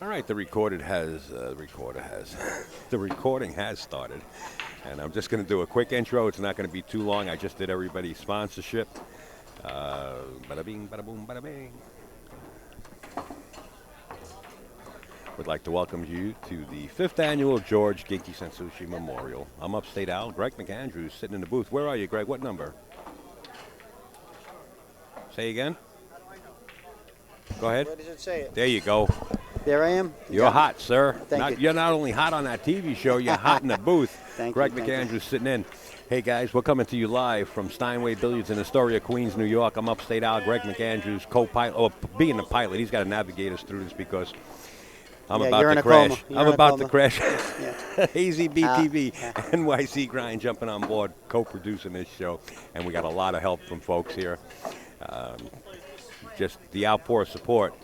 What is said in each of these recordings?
All right, the recording has the recording has started, and I'm just going to do a quick intro. It's not going to be too long. I just did everybody's sponsorship. Bada bing, bada boom, bada bing. Would like to welcome you to the fifth annual George Ginky Sensushi Memorial. I'm Upstate Al, Greg McAndrews, sitting in the booth. Where are you, Greg? What number? Say again. Go ahead. Where does it say it? There you go. There I am. You're hot, sir. Thank you. You're not only hot on that TV show, you're hot in the booth. Thank Greg you, thank McAndrews sitting in. Hey, guys, we're coming to you live from Steinway Billiards in Astoria, Queens, New York. I'm Upstate Al, Greg McAndrews, co-pilot, or being the pilot. He's got to navigate us through this because I'm about to crash. I'm about to crash. Easy BTV, NYC Grind jumping on board, co-producing this show. And we got a lot of help from folks here. Just the outpour of support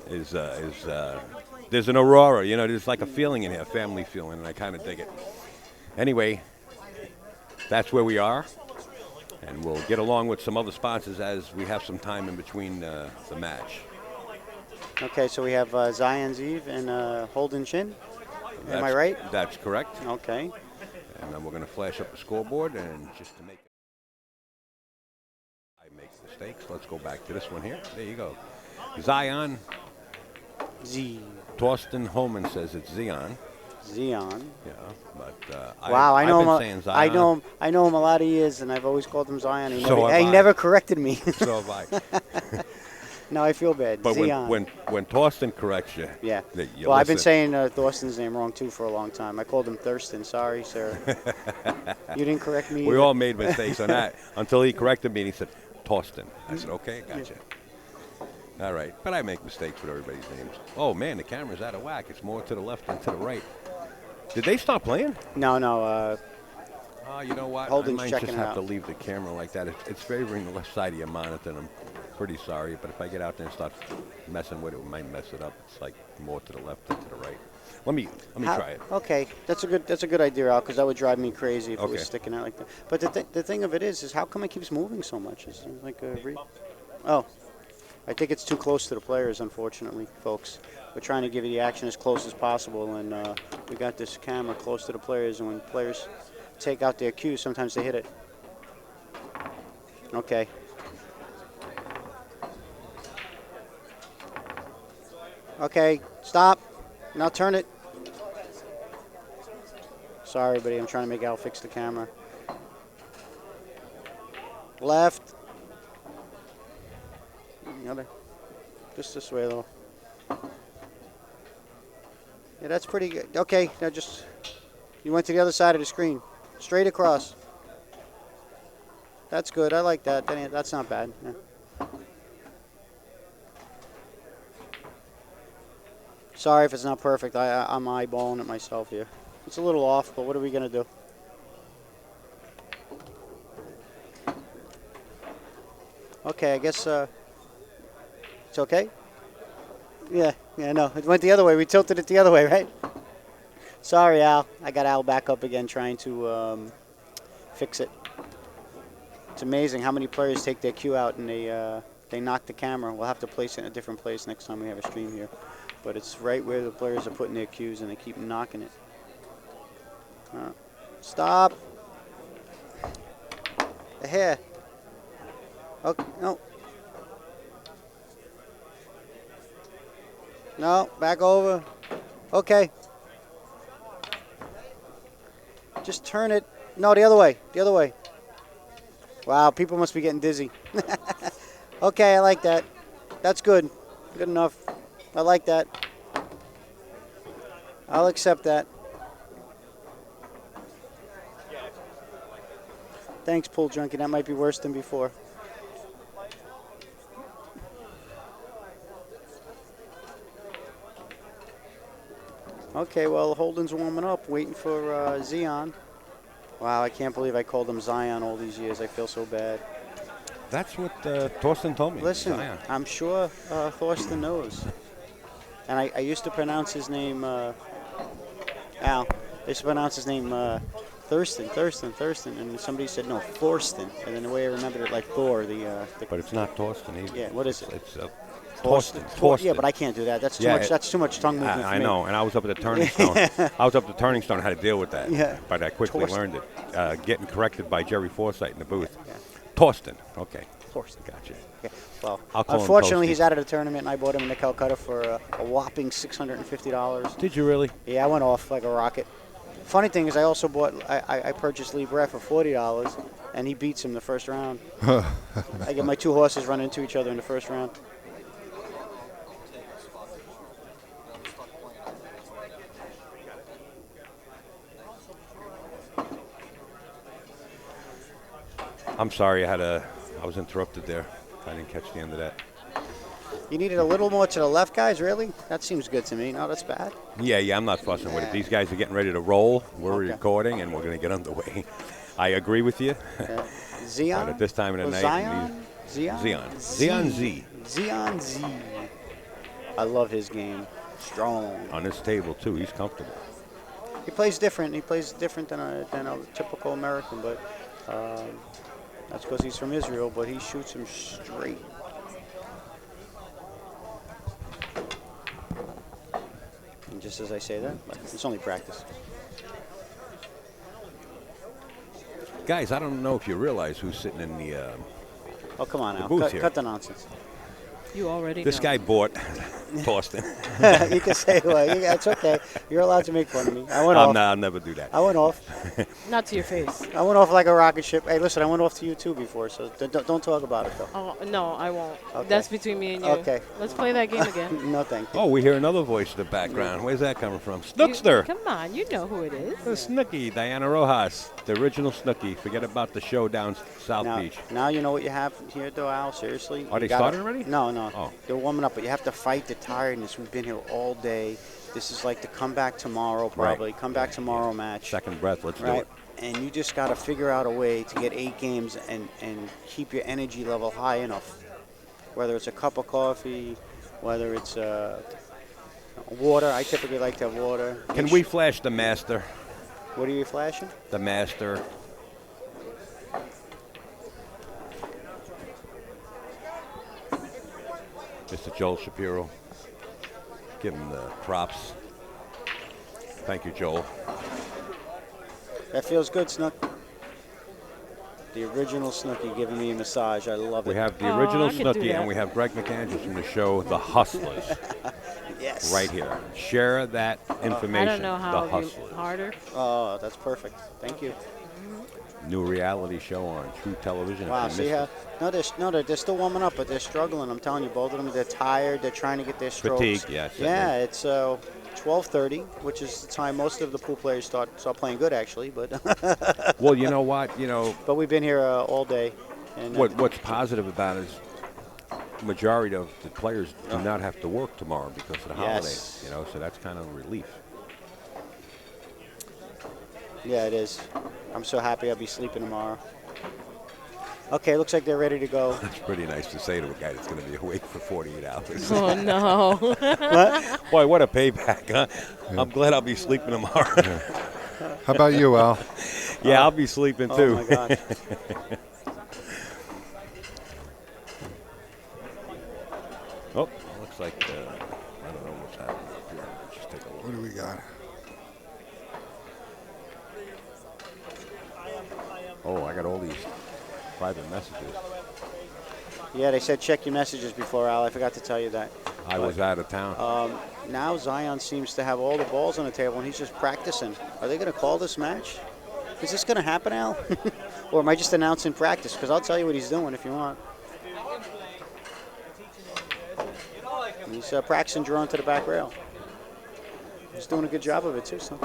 is there's an aurora, you know, there's like a feeling in here, a family feeling, and I kind of dig it. Anyway, that's where we are, and we'll get along with some other sponsors as we have some time in between the match. Okay, so we have Zion's Eve and Holden Chin. Am I right? That's correct. Okay. And then we're going to flash up the scoreboard, and just to make mistakes, let's go back to this one here. There you go. Zion. Z. Torsten Holman says it's Zion. Zion. Yeah, but wow, I've been saying Zion. I know him a lot of years, and I've always called him Zion. He So never corrected me. So have I. No, I feel bad. But Zion. when Torsten corrects you, yeah. You I've been listen. saying Thorsten's name wrong too for a long time. I called him Thurston. Sorry, sir. You didn't correct me. We either. all made mistakes on that until he corrected me and he said Torsten. I said, okay, gotcha. All right, but I make mistakes with everybody's names. Oh man, the camera's out of whack. It's more to the left than to the right. Did they stop playing? No. You know what? Holden's I might checking just it have out. to leave the camera like that. It's favoring the left side of your monitor, and I'm pretty sorry. But if I get out there and start messing with it, we might mess it up. It's like more to the left than to the right. Let me try it. Okay, that's a good idea, Al, because that would drive me crazy if it Okay. was sticking out like that. But the thing of it is how come it keeps moving so much? Is it like oh, I think it's too close to the players, unfortunately, folks. We're trying to give you the action as close as possible, and we got this camera close to the players, and when players take out their cues, sometimes they hit it. Okay. Okay, stop. Now turn it. Sorry, buddy, I'm trying to make Al fix the camera. Left. The other. Just this way a little. Yeah, that's pretty good. Okay, now just, you went to the other side of the screen. Straight across. That's good, I like that. That's not bad. Yeah. Sorry if it's not perfect. I'm eyeballing it myself here. It's a little off, but what are we going to do? Okay, I guess it's okay? Yeah, no. It went the other way. We tilted it the other way, right? Sorry, Al. I got Al back up again trying to fix it. It's amazing how many players take their cue out and they knock the camera. We'll have to place it in a different place next time we have a stream here. But it's right where the players are putting their cues, and they keep knocking it. Stop. The hair. Okay, no. No, back over. Okay. Just turn it. No, the other way. The other way. Wow, people must be getting dizzy. Okay, I like that. That's good. Good enough. I like that. I'll accept that. Thanks, Pool Junkie. That might be worse than before. Okay, well, Holden's warming up, waiting for Zion. Wow, I can't believe I called him Zion all these years. I feel so bad. That's what Torsten told me. Listen, Zion. I'm sure Thorsten knows. And I used to pronounce his name, Al, I used to pronounce his name Thurston, and somebody said, no, Thorsten. And then the way I remembered it, like Thor, But it's not Torsten either. Yeah, what is it? It's Torsten. Yeah, but I can't do that. That's too much. That's too much tongue movement for me. I know, and I was up at the Turning Stone. I was up at the Turning Stone how to deal with that. Yeah. But I quickly learned it. Getting corrected by Jerry Forsythe in the booth. Yeah. Torsten. Okay. Torsten. Gotcha. Okay. Well, I'll call unfortunately, him he's out of the tournament, and I bought him in the Calcutta for a whopping $650. Did you really? Yeah, I went off like a rocket. Funny thing is, I also I purchased Lee Brett for $40, and he beats him the first round. I get my two horses running into each other in the first round. I'm sorry, I was interrupted there. I didn't catch the end of that. You needed a little more to the left, guys, really? That seems good to me. No, that's bad. Yeah, I'm not fussing with it. These guys are getting ready to roll. We're recording, and we're going to get underway. I agree with you. Zion? But at this time of the night. Zion? Zion Z. Zion Z. I love his game. Strong. On this table, too. He's comfortable. He plays different. He plays different than a typical American, but that's because he's from Israel, but he shoots him straight. And just as I say that, but it's only practice. Guys, I don't know if you realize who's sitting in the oh, come on now. booth here. Cut the nonsense. You already This know. guy bought Torsten. You can say, well, it's okay. You're allowed to make fun of me. I went off. I'll never do that. I went off. Not to your face. I went off like a rocket ship. Hey, listen, I went off to you too before, so don't talk about it, though. Oh, no, I won't. Okay. That's between me and you. Okay. Let's play that game again. No, thank you. Oh, we hear another voice in the background. Where's that coming from? Snookster. Come on, you know who it is. The Snooky, Diana Rojas, the original Snooky. Forget about the show down South Beach. Now you know what you have here, though, Al. Seriously. Are they started already? No. Oh. They're warming up, but you have to fight the tiredness. We've been here all day. This is like the come back tomorrow, probably. Right. Come back tomorrow match. Second breath, let's do Right. it. And you just got to figure out a way to get 8 games and keep your energy level high enough. Whether it's a cup of coffee, whether it's water. I typically like to have water. Can we flash the master? What are you flashing? The master. Mr. Joel Shapiro. Give him the props. Thank you, Joel. That feels good, Snook. The original Snooky giving me a massage. I love it. We have the original I could do Snooky, that. and we have Greg McAndrews from the show The Hustlers. Yes. Right here. Share that information. I don't know how The it'd be Hustlers. harder. Oh, that's perfect. Thank you. New reality show on True Television. Wow, If you see missed how? No, they're still warming up, but they're struggling. I'm telling you, both of them, they're tired. They're trying to get their strokes. Fatigue, yes. Yeah, it's 12:30, which is the time most of the pool players start playing good, actually. But Well, you know what? but we've been here all day. And What's positive about it is majority of the players do not have to work tomorrow because of the holidays. So that's kind of a relief. yeah, it is. I'm so happy I'll be sleeping tomorrow. Okay, looks like they're ready to go. That's pretty nice to say to a guy that's going to be awake for 48 hours. Oh, no. What? Boy, what a payback, huh? Yeah. I'm glad I'll be sleeping tomorrow. Yeah. How about you, Al? Yeah, I'll be sleeping too. Oh, my gosh. Oh, looks like, I don't know what's happening up here. Let's just take a look. What do we got? Oh, I got all these private messages. Yeah, they said check your messages before, Al. I forgot to tell you that. I was out of town. Now Zion seems to have all the balls on the table, and he's just practicing. Are they going to call this match? Is this going to happen, Al? Or am I just announcing practice? Because I'll tell you what he's doing if you want. He's practicing drawing to the back rail. He's doing a good job of it, too, son.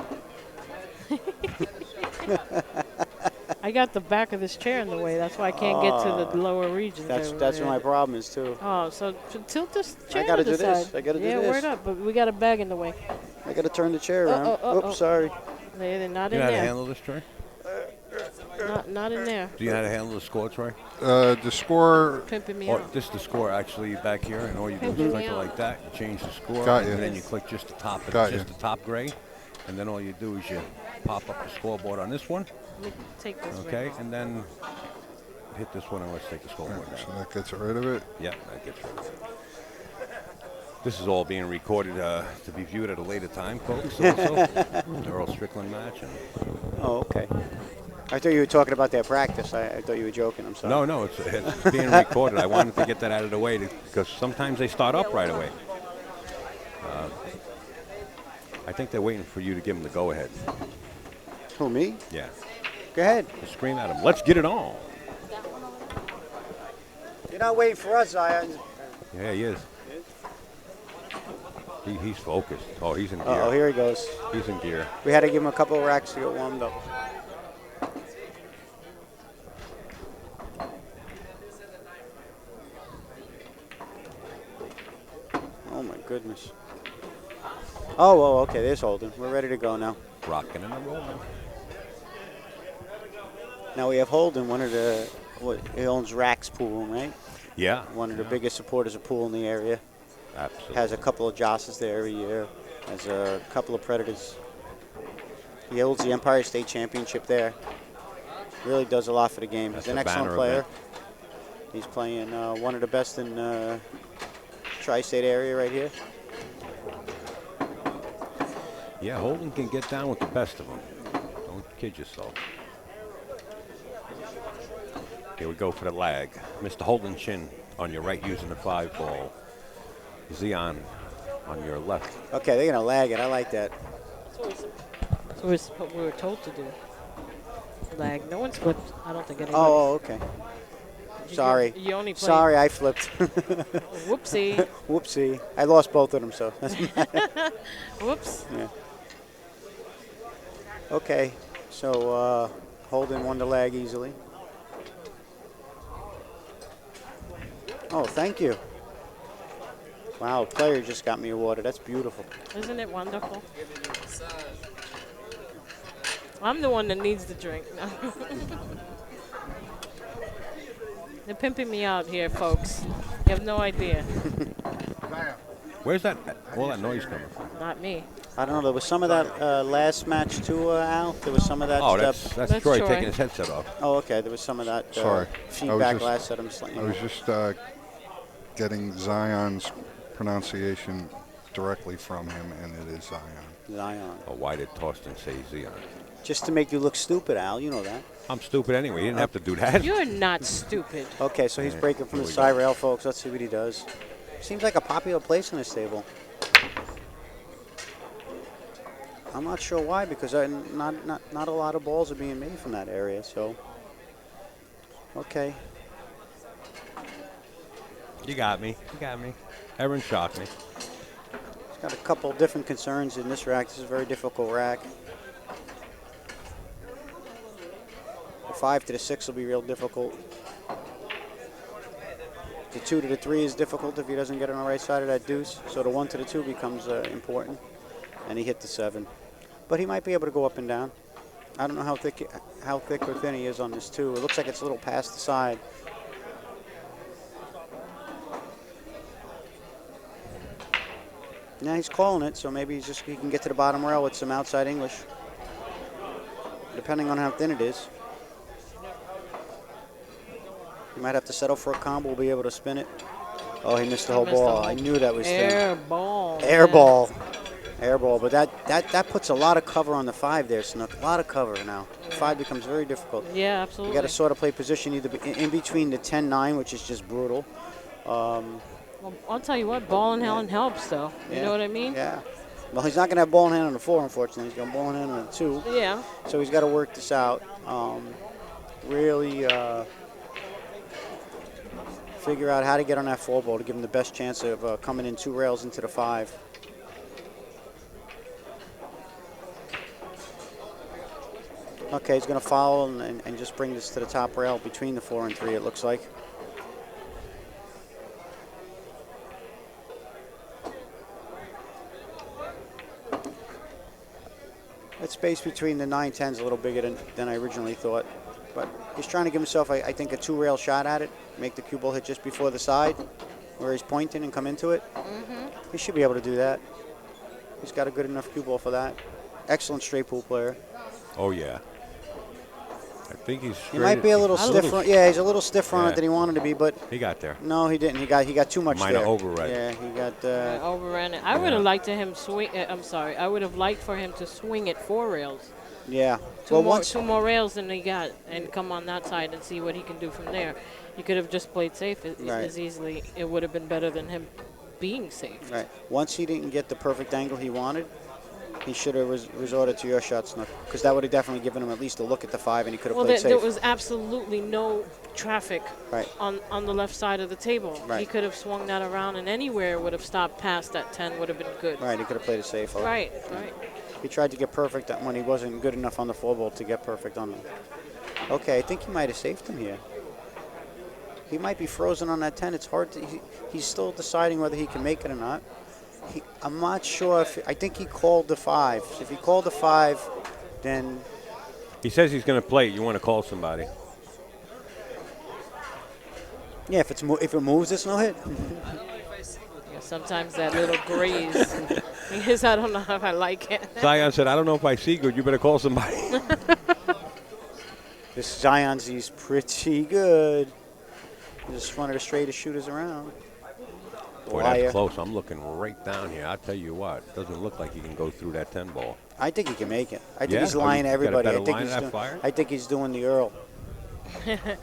I got the back of this chair in the way. That's why I can't get to the lower regions. That's what my problem is, too. Oh, so tilt this chair I got to to do the this. side. I got to do yeah, this. word up, but we got a bag in the way. I got to turn the chair around. Oops, sorry. They're not Do you in know how to there. handle this, Troy? Not in there. Do you know how to handle the score, Troy? The score. Pimping me Oh, out. this is the score actually back here, and all you do is click it like that. You change the score, Got you. and then you click just the top. Got Just you. the top gray, and then all you do is you pop up the scoreboard on this one. Let me take this Okay, right and then hit this one, and let's take the scoreboard So down. that gets rid of it. Yeah, that gets rid of it. This is all being recorded to be viewed at a later time, folks. Also, Earl Strickland match. Oh, okay. I thought you were talking about their practice. I thought you were joking. I'm sorry. No, it's being recorded. I wanted to get that out of the way because sometimes they start up right away. I think they're waiting for you to give them the go-ahead. Who, me? Yeah. Go ahead. Just scream at them. Let's get it on. You're not waiting for us, Zion. Yeah, he is. He's focused. Oh, he's in gear. Oh, here he goes. He's in gear. We had to give him a couple of racks to get warmed up. Oh, my goodness. Oh, okay, there's Holden. We're ready to go now. Rocking and rolling. Now we have Holden, one of the, he owns Rack's Pool, right? Yeah. One of the biggest supporters of pool in the area. Absolutely. Has a couple of Josses there every year. Has a couple of Predators. He holds the Empire State Championship there. Really does a lot for the game. He's an excellent player. Event. He's playing one of the best in tri-state area right here. Yeah, Holden can get down with the best of them. Don't kid yourself. Here we go for the lag. Mr. Holden Chin on your right using the 5-ball. Zion on your left. Okay, they're going to lag it. I like that. That's what we were told to do. Lag. No one flipped. I don't think anyone. Oh, okay. Sorry. You only played. Sorry, I flipped. Whoopsie. Whoopsie. I lost both of them, so. Whoops. Yeah. Okay, so Holden won the lag easily. Oh, thank you. Wow, player just got me awarded. That's beautiful. Isn't it wonderful? I'm the one that needs the drink. They're pimping me out here, folks. You have no idea. Where's that all that noise coming from? Not me. I don't know. There was some of that last match too, Al. There was some of that. Oh, that's Troy Troy. taking his headset off. Oh, okay. There was some of that Sorry. feedback last set. I'm just letting I you was know. just getting Zion's pronunciation directly from him, and it is Zion. Zion. Oh, why did Torsten say Zion? Just to make you look stupid, Al. You know that. I'm stupid anyway. He didn't have to do that. You're not stupid. Okay, so he's breaking from here the we side go. rail, folks. Let's see what he does. Seems like a popular place in this table. I'm not sure why, because not a lot of balls are being made from that area. So, okay. You got me. You got me. Aaron shocked me. He's got a couple different concerns in this rack. This is a very difficult rack. The 5 to the 6 will be real difficult. The 2 to the 3 is difficult if he doesn't get on the right side of that deuce. So the 1 to the 2 becomes important. And he hit the 7. But he might be able to go up and down. I don't know how thick or thin he is on this 2. It looks like it's a little past the side. Now he's calling it, so maybe he can get to the bottom rail with some outside English. Depending on how thin it is. He might have to settle for a combo, we'll be able to spin it. Oh, he missed the whole ball. I knew that was thin. Air ball. Air ball. Air ball, but that puts a lot of cover on the 5 there, Snook. A lot of cover now. 5 becomes very difficult. Yeah, absolutely. You got to sort of play position either in between the 10-9, which is just brutal. Well, I'll tell you what, ball in hand helps, though. You know what I mean? Yeah. Well, he's not going to have ball in hand on the 4, unfortunately. He's going to ball in hand on the 2. Yeah. So he's got to work this out. Really figure out how to get on that 4 ball to give him the best chance of coming in 2 rails into the 5. Okay, he's going to foul and just bring this to the top rail between the 4 and 3, it looks like. That space between the 9-10 is a little bigger than I originally thought. But he's trying to give himself, I think, a 2-rail shot at it. Make the cue ball hit just before the side where he's pointing and come into it. He should be able to do that. He's got a good enough cue ball for that. Excellent straight pool player. Oh, yeah. I think he's He might be a little stiff. Yeah, he's a little stiffer on it than he wanted to be, but he got there. No, he didn't. He got too much Might there. have overrun. Yeah, he got. Overran it. I would have liked to him swing. I'm sorry. I would have liked for him to swing it 4 rails. Yeah. Two more rails than he got, and come on that side and see what he can do from there. He could have just played safe as easily. It would have been better than him being safe. Right. Once he didn't get the perfect angle he wanted, he should have resorted to your shot, Snook, because that would have definitely given him at least a look at the 5, and he could have played safe. There was absolutely no traffic right. on the left side of the table. Right. He could have swung that around, and anywhere would have stopped past that 10 would have been good. Right, he could have played it safe. Right. He tried to get perfect when he wasn't good enough on the 4 ball to get perfect on them. Okay, I think he might have saved him here. He might be frozen on that 10. It's hard to. He's still deciding whether he can make it or not. I'm not sure if. I think he called the 5. If he called the 5, then. He says he's going to play it. You want to call somebody. Yeah, if it moves, it's no hit. Yeah, sometimes that little graze. Because I don't know if I like it. Zion said, I don't know if I see good. You better call somebody. This Zion's, he's pretty good. He's just one of the straightest shooters around. Boy, that's close. I'm looking right down here. I'll tell you what. It doesn't look like he can go through that 10 ball. I think he can make it. I think he's lying to everybody. I think he's doing the Earl.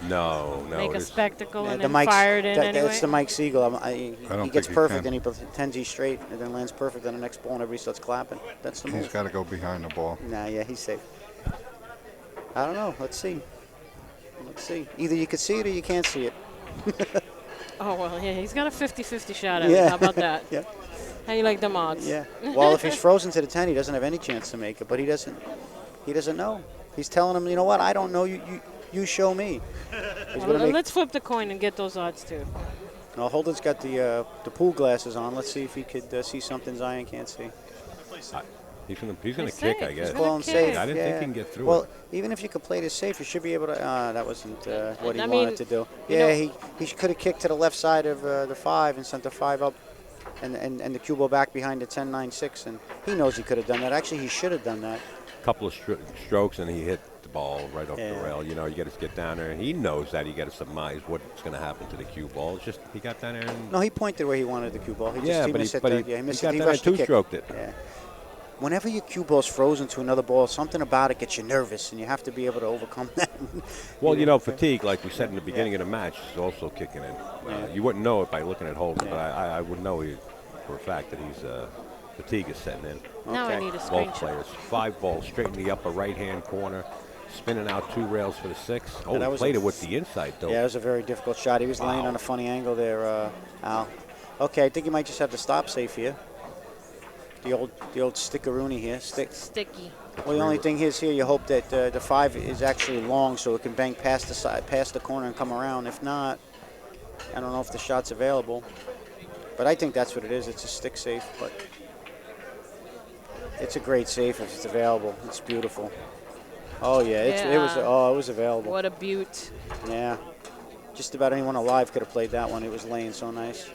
No. Make a spectacle and then fired in anyway. That's the Mike Siegel. He gets perfect and he pretends he's straight and then lands perfect on the next ball and everybody starts clapping. That's the move. He's got to go behind the ball. Nah, yeah, he's safe. I don't know. Let's see. Either you can see it or you can't see it. Oh, well, yeah, he's got a 50-50 shot at it. How about that? Yeah. How you like them odds? Yeah. Well, if he's frozen to the 10, he doesn't have any chance to make it, but he doesn't know. He's telling him, you know what, I don't know, you show me. Let's flip the coin and get those odds, too. Well, Holden's got the pool glasses on. Let's see if he could see something Zion can't see. He's going to kick, I guess. Safe. I didn't think he can get through Well, it. even if you could play this safe, you should be able to. That wasn't what he wanted to do. Yeah, he could have kicked to the left side of the 5 and sent the 5 up and the cue ball back behind the 10-9-6. And he knows he could have done that. Actually, he should have done that. A couple of strokes, and he hit the ball right off the rail. You know, you got to get down there. And he knows that. You got to surmise what's going to happen to the cue ball. It's just he got down there. And no, he pointed where he wanted the cue ball. He missed it. He missed it. He got two-stroked it. Yeah. Whenever your cue ball's frozen to another ball, something about it gets you nervous, and you have to be able to overcome that. Well, fatigue, like we said in the beginning of the match, is also kicking in. You wouldn't know it by looking at Holden, but I would know for a fact that he's fatigue is setting in. Now I need a screenshot. Both players. 5 balls straight in the upper right-hand corner, spinning out 2 rails for the 6. Oh, he played it with the inside, though. Yeah, it was a very difficult shot. He was laying on a funny angle there, Al. Okay, I think you might just have to stop safe here. The old stickeroonie here. Sticky. Well, the only thing is here, you hope that the 5 is actually long so it can bank past the side, past the corner and come around. If not, I don't know if the shot's available. But I think that's what it is. It's a stick safe, but it's a great safe if it's available. It's beautiful. Oh, yeah. It was available. What a beaut. Yeah. Just about anyone alive could have played that one. It was laying so nice.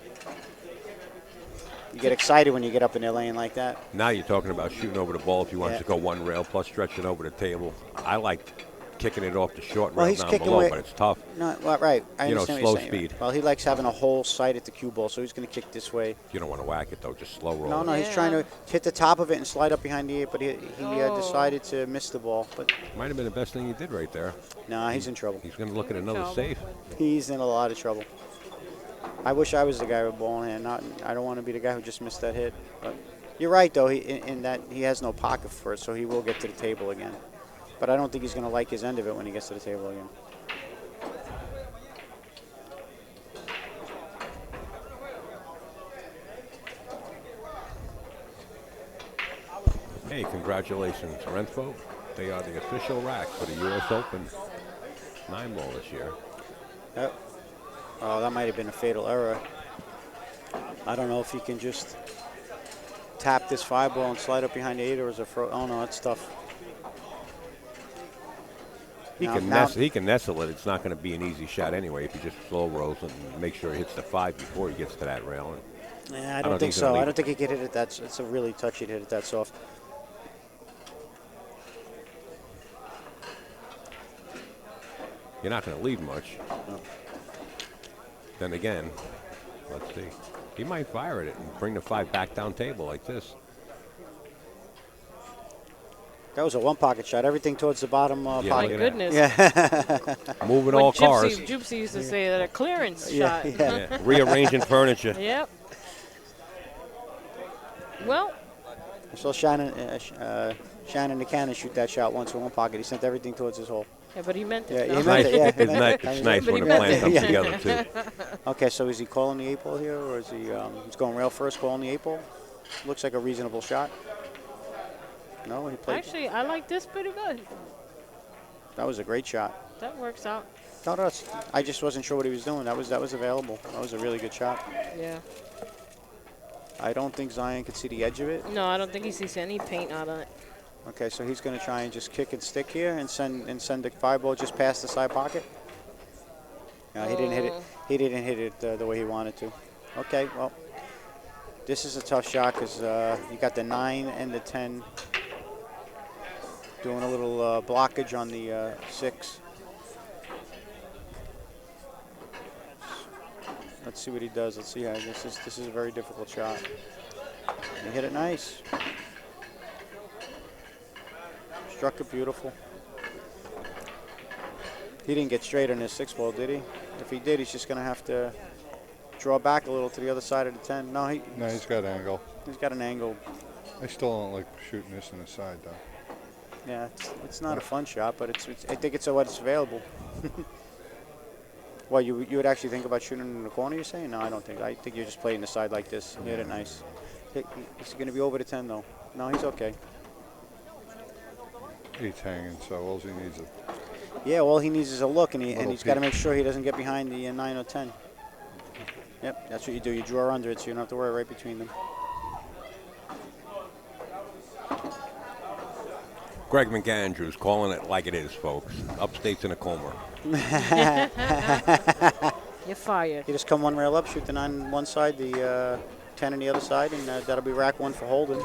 You get excited when you get up in there laying like that. Now you're talking about shooting over the ball if you want to go 1 rail plus stretching over the table. I like kicking it off the short rail down below, but it's tough. No, well, right. I understand slow what you're saying. speed. Well, he likes having a whole sight at the cue ball, so he's going to kick this way. You don't want to whack it, though. Just slow roll. No, he's trying to hit the top of it and slide up behind the 8, but he decided to miss the ball. But might have been the best thing he did right there. No, he's in trouble. He's going to look at another safe. He's in a lot of trouble. I wish I was the guy with ball in hand. I don't want to be the guy who just missed that hit. But you're right, though, in that he has no pocket for it, so he will get to the table again. But I don't think he's going to like his end of it when he gets to the table again. Hey, congratulations, Renfro. They are the official rack for the U.S. Open 9-ball this year. Yep. Oh, that might have been a fatal error. I don't know if he can just tap this 5 ball and slide up behind the 8 or is it oh no, that's tough. He can nestle it. It's not going to be an easy shot anyway if he just slow rolls and make sure he hits the 5 before he gets to that rail. Yeah, I don't think so. I don't think he can hit it that. It's a really touchy to hit it that soft. You're not going to lead much. No. Then again, let's see. He might fire at it and bring the 5 back down table like this. That was a one-pocket shot. Everything towards the bottom Yeah, pocket. My goodness. Yeah. Moving What all cars. Gypsy used to say that a clearance Yeah, shot. yeah. Yeah, rearranging furniture. Yep. Well, I saw Shannon the Cannon shoot that shot once in one pocket. He sent everything towards his hole. yeah, but he meant it. Yeah, though. he It's meant nice, it, yeah. it's nice But when he the meant plan it. comes Yeah. together, too. Okay, so is he calling the 8-ball here, or is he he's going rail first, calling the 8-ball? Looks like a reasonable shot. No, he played. Actually, I like this pretty good. That was a great shot. That works out. No, I just wasn't sure what he was doing. That was available. That was a really good shot. Yeah. I don't think Zion could see the edge of it. No, I don't think he sees any paint out on it. Okay, so he's going to try and just kick and stick here and send the 5-ball just past the side pocket. No, he didn't hit it. He didn't hit it the way he wanted to. Okay, well, this is a tough shot because you got the 9 and the 10 doing a little blockage on the 6. Let's see what he does. Let's see how this is a very difficult shot. He hit it nice. Struck it beautiful. He didn't get straight on his 6-ball, did he? If he did, he's just going to have to draw back a little to the other side of the 10. No, he's got angle. He's got an angle. I still don't like shooting this in the side, though. Yeah, it's not a fun shot, but I think it's what's available. Well, you would actually think about shooting in the corner, you're saying? No, I don't think. I think you're just playing the side like this. Hit it nice. He's going to be over the 10, though. No, he's okay. He's hanging, so all he needs is Yeah, all he needs is a look, and Little he's got to peek. make sure he doesn't get behind the 9 or 10. Yep, that's what you do. You draw under it, so you don't have to worry right between them. Greg McAndrews calling it like it is, folks. Upstate's in a coma. You're fired. You just come one rail up, shoot the 9 on one side, the 10 on the other side, and that'll be rack 1 for Holden.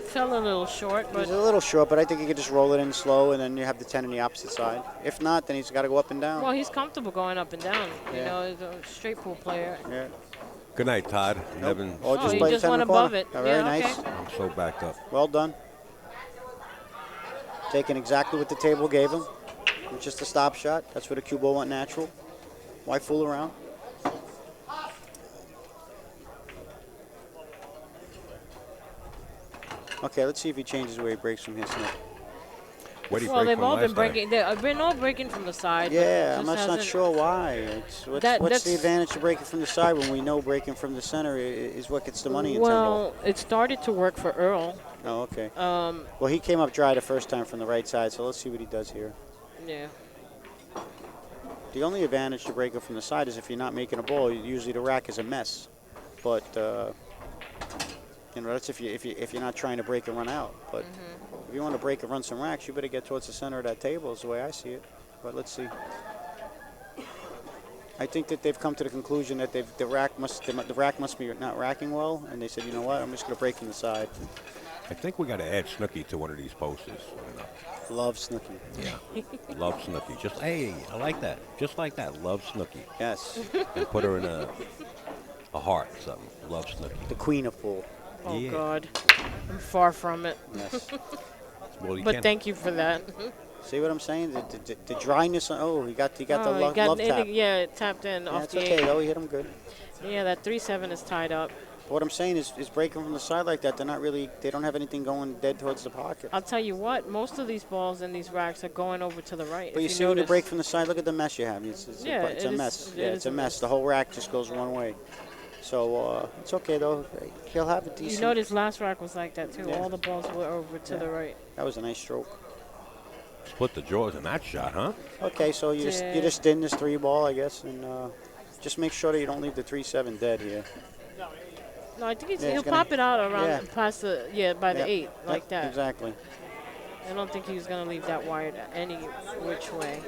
Fell a little short, but He's a little short, but I think he could just roll it in slow, and then you have the 10 on the opposite side. If not, then he's got to go up and down. well, he's comfortable going up and down. You Yeah. know, he's a straight pool player. Yeah. Good night, Todd. Nevin. Or Oh, he play the just 10 in went the corner. above it. Oh, very Yeah, nice. okay. I'm so backed up. Well done. Taking exactly what the table gave him. It's just a stop shot. That's where the cue ball went natural. Why fool around? Okay, let's see if he changes the way he breaks from here, Smith. Where'd he Well, break they've from all been last night? breaking. They've been all breaking from the side. but Yeah, I'm just just not hasn't- sure why. What's the that's- advantage to breaking from the side when we know breaking from the center is what gets the money in Well, it started to work for Earl. tempo? Oh, okay. Um, Well, he came up dry the first time from the right side, so let's see what he does here. yeah. The only advantage to breaking from the side is if you're not making a ball, usually the rack is a mess. But you know, that's if you're not trying to break and run out. But if you want to break and run some racks, you better get towards the center of that table. Is the way I see it. But let's see. I think that they've come to the conclusion that the rack must be not racking well, and they said, you know what, I'm just going to break from the side. I think we got to add Snooki to one of these posters. You know. Love Snooki. Yeah. Love Snooki. Just, hey, I like that. Just like that. Love Snooki. Yes, And put her in a heart or something. Love Snooki. the queen of pool. Oh Yeah. God, I'm far from it. Yes. Well, you But can't- thank you for that. See what I'm saying? The dryness. Oh, he got the Oh, love got tap. yeah, it tapped in Yeah, off it's the okay 8. though. He hit him good. Yeah, that 3-7 is tied up. What I'm saying is breaking from the side like that, they don't have anything going dead towards the pocket. I'll tell you what, most of these balls in these racks are going over to the right. But you if see when you notice. break from the side, look at the mess you have. It's Yeah, a it is- mess. it Yeah, is it's a a mess. mess. The whole rack just goes one way. So it's okay though. He'll have a decent. You notice last rack was like that too. Yeah. All the balls were over to Yeah. the right. That was a nice stroke. Split the jaws in that shot, huh? Okay, so you Yeah. just thin this 3-ball, I guess, and just make sure that you don't leave the 3-7 dead here. No, I think Yeah, he's he'll gonna- pop it out around yeah. past the by the Yep. 8 like Yep, that. Exactly. I don't think he's gonna leave that wide any which way.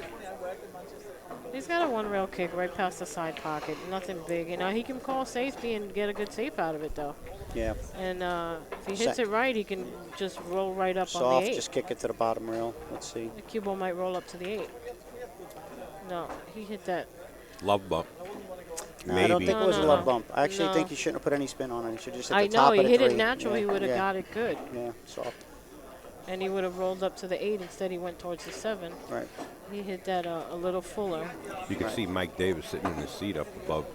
He's got a 1-rail kick right past the side pocket. Nothing big. You know, he can call safety and get a good safe out of it though. Yeah. And if he hits it right, he can just roll right up on Soft, the 8. just kick it to the bottom rail. Let's see. The cue ball might roll up to the 8. No, he hit that. Love bump. No, Maybe. I don't think it was a No. love bump. I actually No. think he shouldn't have put any spin on it. He should just hit I the top know, of he the hit 3. it natural. Yeah, He would have yeah, got it good. Yeah, soft. And he would have rolled up to the 8. Instead, he went towards the 7. Right. He hit that a little fuller. You can see Mike Davis sitting in his seat up above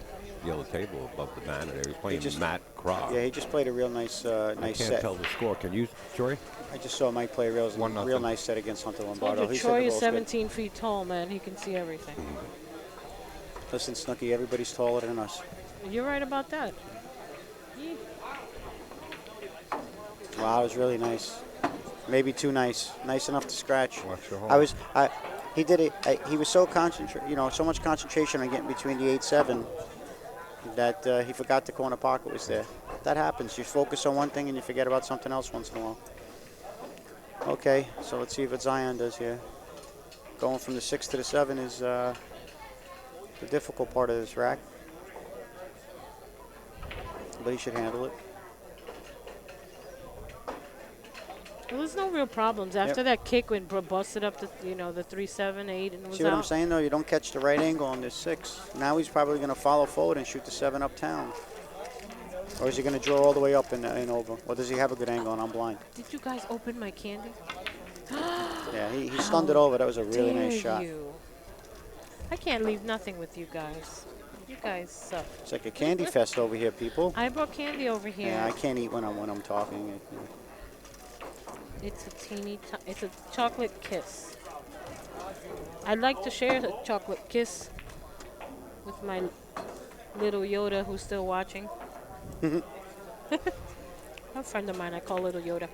the yellow table, above the banner there. He's playing Matt Croft. Yeah, he just played a real nice I nice can't set. tell the score. Can you, Troy? I just saw Mike play a real 1-0. nice set against Hunter Told Lombardo. you, He said Troy the is ball's good. 17 feet tall, man. He can see everything. Listen, Snooki, everybody's taller than us. You're right about that. Wow, it was really nice. Maybe too nice. Nice enough to scratch. Watch your hole. He did it. He was so so much concentration on getting between the 8-7 that he forgot the corner pocket was there. That happens. You focus on one thing and you forget about something else once in a while. Okay, so let's see what Zion does here. Going from the 6 to the 7 is the difficult part of this rack. But he should handle it. Well, there's no real problems. After that kick when Bro busted up the 3-7, 8 and was See what I'm out. saying, though? You don't catch the right angle on this 6. Now he's probably going to follow forward and shoot the 7 uptown. Or is he going to draw all the way up and over? Or does he have a good angle and I'm blind? Did you guys open my candy? Yeah, he stunned it over. That was a really nice shot. You. I can't leave nothing with you guys. You guys suck. It's like a candy fest over here, people. I brought candy over here. Yeah, I can't eat when I'm talking. It's a it's a chocolate kiss. I'd like to share a chocolate kiss with my little Yoda who's still watching. A friend of mine I call little Yoda.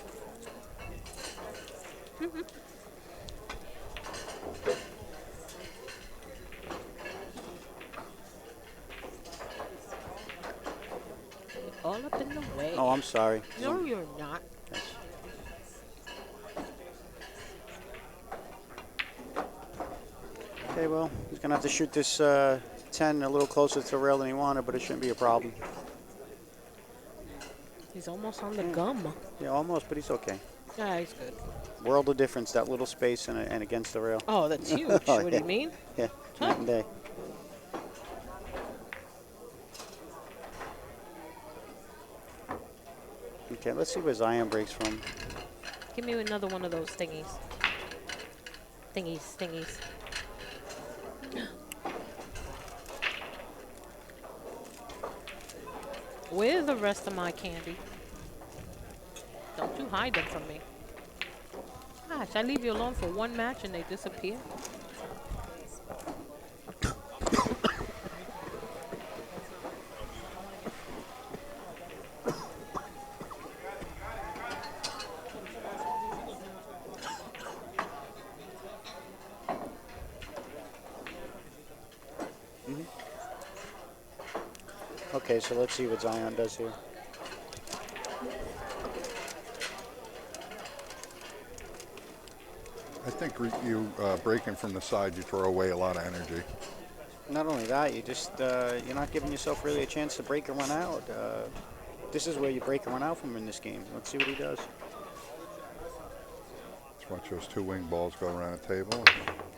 All up in the way. Oh, I'm sorry. No, you're not. Okay, well, he's going to have to shoot this 10 a little closer to the rail than he wanted, but it shouldn't be a problem. He's almost on the gum. Yeah, almost, but he's okay. Yeah, he's good. World of difference, that little space and against the rail. Oh, that's huge. Oh, What do you mean? Yeah, night and day. Okay, let's see where Zion breaks from. Give me another one of those thingies. Thingies. Where's the rest of my candy? Don't you hide them from me. Gosh, I leave you alone for one match and they disappear. Okay, so let's see what Zion does here. I think you breaking from the side, you throw away a lot of energy. Not only that, you just you're not giving yourself really a chance to break and run out. This is where you break and run out from in this game. Let's see what he does. Let's watch those 2 wing balls go around the table.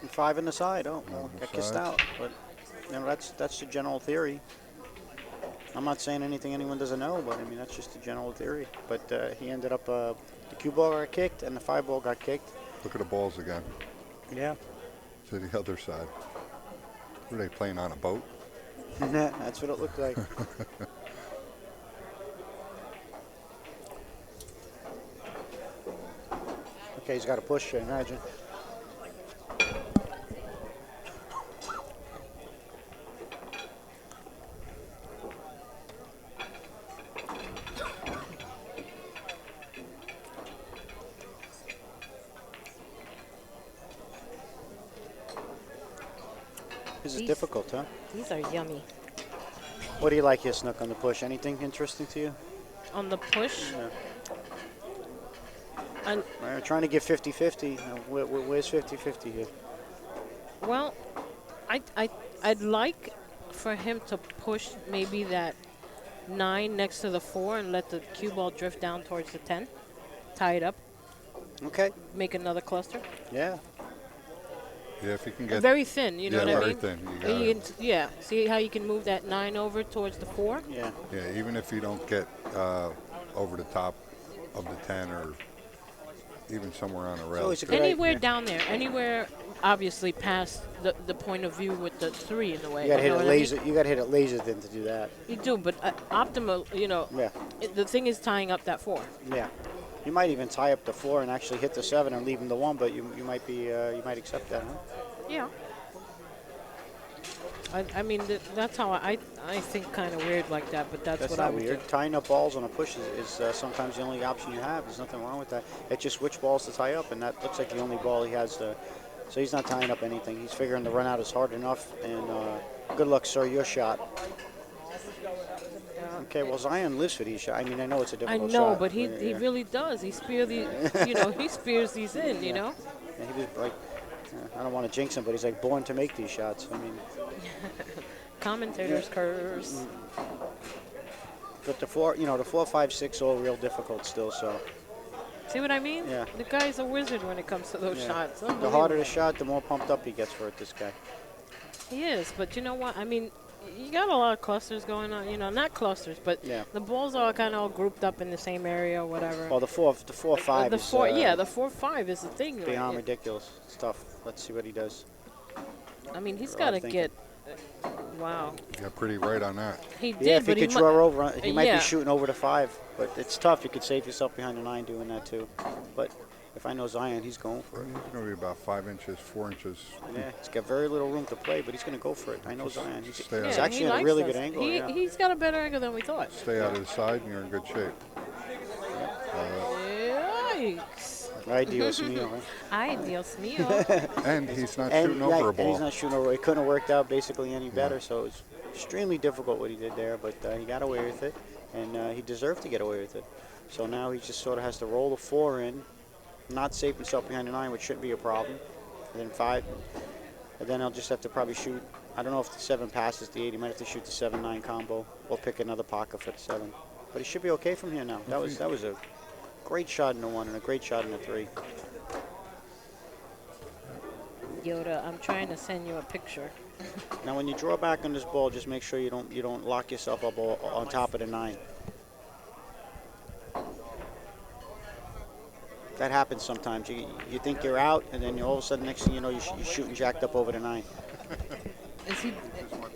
And 5 in the side. Oh, well, the got kissed side. out. But that's the general theory. I'm not saying anything anyone doesn't know, but I mean that's just the general theory. But he ended up the cue ball got kicked and the 5 ball got kicked. Look at the balls again. Yeah. To the other side. Were they playing on a boat? That's what it looked like. Okay, he's got to push, I imagine. This is difficult, huh? These are yummy. What do you like here, Snook, on the push? Anything interesting to you? On the push, Yeah. I'm, We're trying to get 50-50. Where's 50-50 here? well, I'd like for him to push maybe that 9 next to the 4 and let the cue ball drift down towards the 10. Tie it up. Okay. Make another cluster. Yeah. Yeah, if you can get Very thin, you know what I very mean? thin. You And got you can, yeah. See how you can move that 9 over towards the 4? Yeah. Yeah, even if you don't get over the top of the 10 or even somewhere on a rail. always a it's good. good Anywhere idea. down there, anywhere obviously past the point of view with the 3 in the way. You gotta hit know it what I mean? laser. You gotta hit it laser thin to do that. You do, but optimal, you know, Yeah. the thing is tying up that 4. Yeah. You might even tie up the 4 and actually hit the 7 and leave him the 1, but you might be you might accept that, huh? Yeah. I mean, that's how I think kind of weird like that, but that's what I not would weird. do. Tying up balls on a push is sometimes the only option you have. There's nothing wrong with that. It's just which balls to tie up, and that looks like the only ball he has to. So he's not tying up anything. He's figuring the run out is hard enough, and good luck, sir. Your shot. Okay, well, Zion lives for these shots. I mean, I know it's a I difficult know, shot. but he really does. He spears he spears these in, you know. And he was like, I don't want to jinx him, but he's like born to make these shots. I mean, Commentators curse. but the 4, 5, 6 all real difficult still. So See what I mean? Yeah. The guy's a wizard when it comes to those yeah. shots. The harder the shot, the more pumped up he gets for it. This guy. He is, but you know what? I mean, you got a lot of clusters going on. You know, not clusters, but Yeah. the balls are kind of all grouped up in the same area or whatever. Well, the 4, 5 the is 4, yeah, the 4-5 is the thing. beyond Right? ridiculous stuff. Let's see what he does. I mean, he's We're got all to thinking. get. Wow, You got pretty right on that. he did, Yeah, if he but could mu- draw over, he might yeah. be shooting over the 5, but it's tough. You could save yourself behind the 9 doing that too. But if I know Zion, he's going for it. It's going to be about 5 inches, 4 inches. Yeah, he's got very little room to play, but he's going to go for it. I know Zion. He's, Stay out. he's Yeah, actually he in a likes really us. good angle. He, Yeah. He's got a better angle than we thought. Stay out of the side and you're in good shape. Yikes. Right, Dios mío. Right? Ay, Dios mío. And he's not And, shooting over a and he's ball. not shooting over. It couldn't have worked out basically any better. So it was extremely difficult what he did there, but he got away with it, and he deserved to get away with it. So now he just sort of has to roll the 4 in, not save himself behind the 9, which shouldn't be a problem. And then 5, and then he'll just have to probably shoot. I don't know if the 7 passes the 8. He might have to shoot the 7-9 combo, or pick another pocket for the 7. But he should be okay from here now. That was a great shot in the 1 and a great shot in the 3. Yoda, I'm trying to send you a picture. Now, when you draw back on this ball, just make sure you don't lock yourself up on top of the 9. That happens sometimes. You think you're out, and then all of a sudden, next thing you know, you're shooting jacked up over the 9. Is he?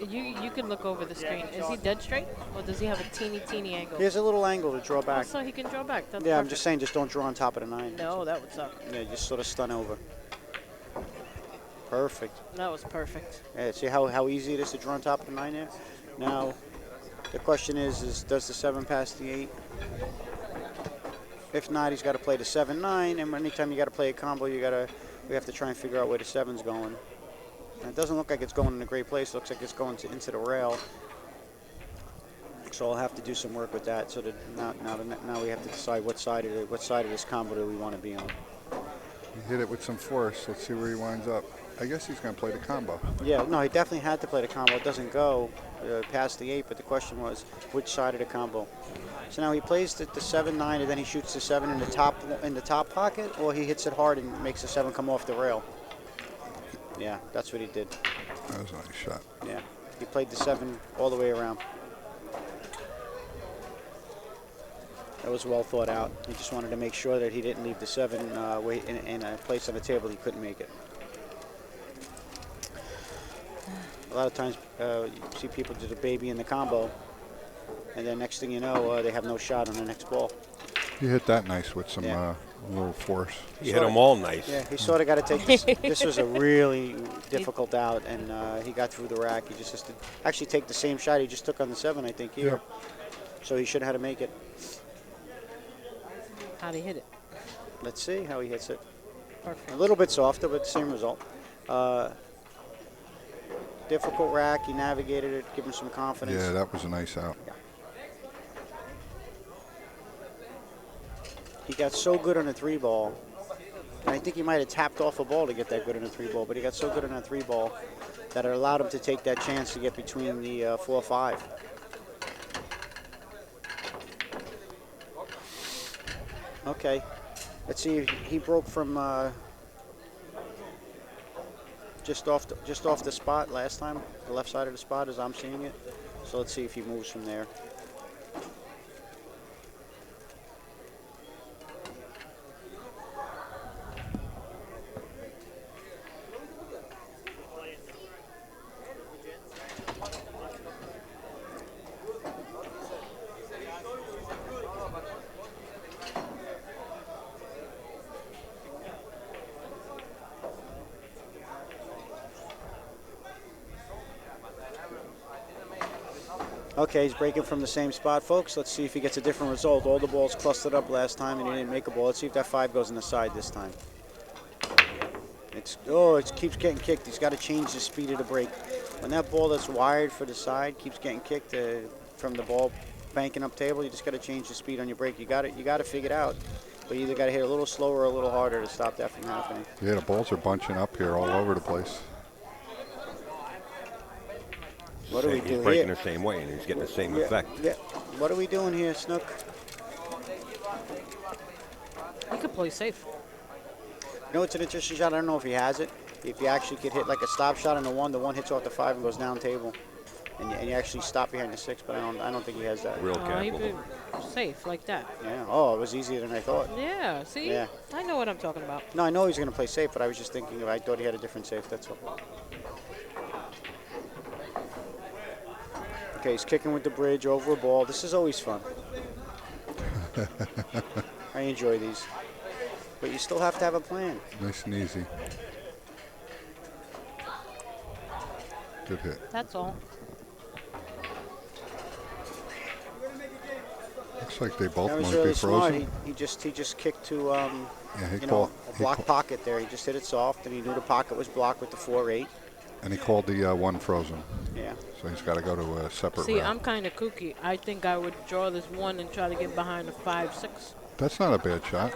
You can look over the screen. Is he dead straight, or does he have a teeny angle? Here's a little angle to draw back. So he can draw back. That's Yeah, I'm perfect. just saying, just don't draw on top of the 9. No, that would suck. Yeah, just sort of stun over. Perfect. That was perfect. Yeah, see how easy it is to draw on top of the 9 there? Now, the question is does the 7 pass the 8? If not, he's got to play the 7-9, and anytime you got to play a combo, we have to try and figure out where the 7's going. And it doesn't look like it's going in a great place. It looks like it's going into the rail. So I'll have to do some work with that. So that now we have to decide what side of this combo do we want to be on. He hit it with some force. Let's see where he winds up. I guess he's going to play the combo. Yeah, no, he definitely had to play the combo. It doesn't go past the 8, but the question was which side of the combo. So now he plays the 7-9, and then he shoots the 7 in the top pocket, or he hits it hard and makes the 7 come off the rail. Yeah, that's what he did. That was a nice shot. Yeah, he played the 7 all the way around. That was well thought out. He just wanted to make sure that he didn't leave the 7 in a place on the table he couldn't make it. A lot of times you see people do the baby in the combo, and then next thing you know, they have no shot on the next ball. He hit that nice with some Yeah. little force. You hit them all nice. Yeah, he sort of got to take this. This was a really difficult out, and he got through the rack. He just has to actually take the same shot he just took on the 7, I think, here. Yep. So he should have had to make it. How'd he hit it? Let's see how he hits it. Perfect. A little bit softer, but the same result. Difficult rack. He navigated it, give him some confidence. Yeah, that was a nice out. He got so good on a 3 ball. And I think he might have tapped off a ball to get that good on a 3 ball, but he got so good on a 3 ball that it allowed him to take that chance to get between the 4-5. Okay. Let's see. He broke from just off the spot last time. The left side of the spot, as I'm seeing it. So let's see if he moves from there. Okay, he's breaking from the same spot, folks. Let's see if he gets a different result. All the balls clustered up last time, and he didn't make a ball. Let's see if that 5 goes in the side this time. It keeps getting kicked. He's got to change the speed of the break. When that ball that's wired for the side keeps getting kicked from the ball banking up table, you just got to change the speed on your break. You got to figure it out. But you either got to hit a little slower or a little harder to stop that from happening. Yeah, the balls are bunching up here all over the place. What do we do here? He's breaking the same way, and he's getting the same effect. Yeah. What are we doing here, Snook? He could play safe. You know, it's an interesting shot. I don't know if he has it. If you actually could hit like a stop shot on the 1 hits off the 5 and goes down table, and you actually stop behind the 6. But I don't think he has that. Real He'd careful. be safe like that. Yeah. Oh, it was easier than I thought. Yeah. See. Yeah. I know what I'm talking about. No, I know he's going to play safe, but I was just thinking I thought he had a different safe. That's all. Okay, he's kicking with the bridge over a ball. This is always fun. I enjoy these. But you still have to have a plan. Nice and easy. Good hit. That's all. Looks like they both That was might really be smart. frozen. He just kicked to Yeah, a block pocket there. He just hit it soft, and he knew the pocket was blocked with the 4-8. and he called the 1 frozen. Yeah. So he's got to go to a separate See, route. I'm kind of kooky. I think I would draw this 1 and try to get behind the 5-6. That's not a bad shot.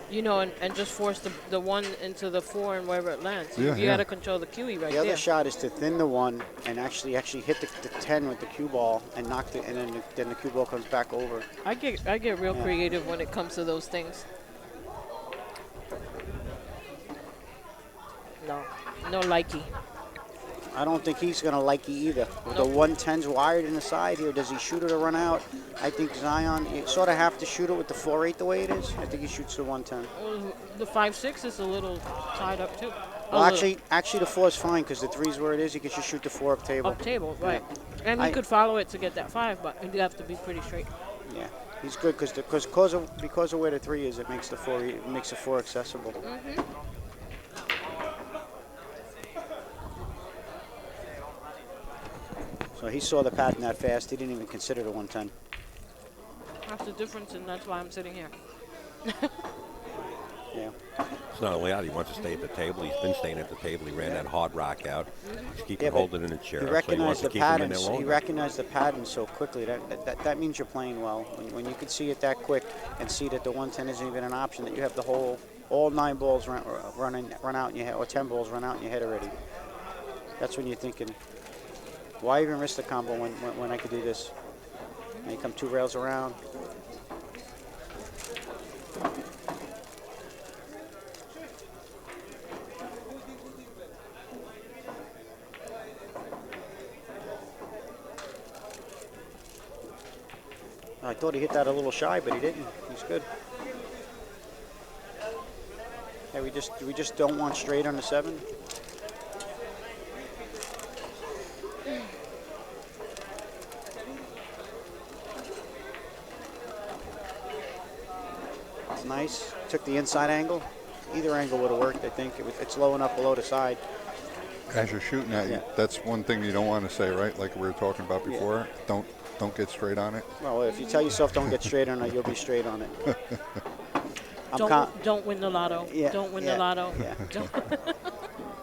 You know, and just force the 1 into the 4 and wherever it lands. Yeah, you got to control the QE right The other there. shot is to thin the 1 and actually hit the 10 with the cue ball and knock it, and then the cue ball comes back over. I get real creative when it comes to those things. No likey. I don't think he's going to like it either. With the 110's wired in the side here, does he shoot it or run out? I think Zion, you sort of have to shoot it with the 4-8 the way it is. I think he shoots the 110. Well, the 5-6 is a little tied up too. Well, actually the 4 is fine because the 3's where it is. You can just shoot the 4 up table. Up table, right. And you could follow it to get that 5, but you have to be pretty straight. Yeah, he's good because of where the 3 is, it makes the 4 accessible. Mm-hmm. So he saw the pattern that fast. He didn't even consider the 110. That's the difference, and that's why I'm sitting here. Yeah. It's not only that, he wants to stay at the table. He's been staying at the table. He ran that hard rock out. He's keeping Holden in the chair. He So he wants recognized to the keep him in there patterns. He longer. recognized the patterns so quickly. That means you're playing well. When you can see it that quick and see that the 110 isn't even an option, that you have all 9 balls run out in your head, or 10 balls run out in your head already. That's when you're thinking, why even risk the combo when I could do this? And you come 2 rails around. I thought he hit that a little shy, but he didn't. He's good. Yeah, we just don't want straight on the 7. It's nice. Took the inside angle. Either angle would have worked, I think. It's low enough below the side. As you're shooting at you, that's one thing you don't want to say, right? Like we were talking about before. Yeah. Don't get straight on it. Well, if you tell yourself don't get straight on it, you'll be straight on it. Don't win the lotto. Yeah, Don't win yeah, the lotto. yeah.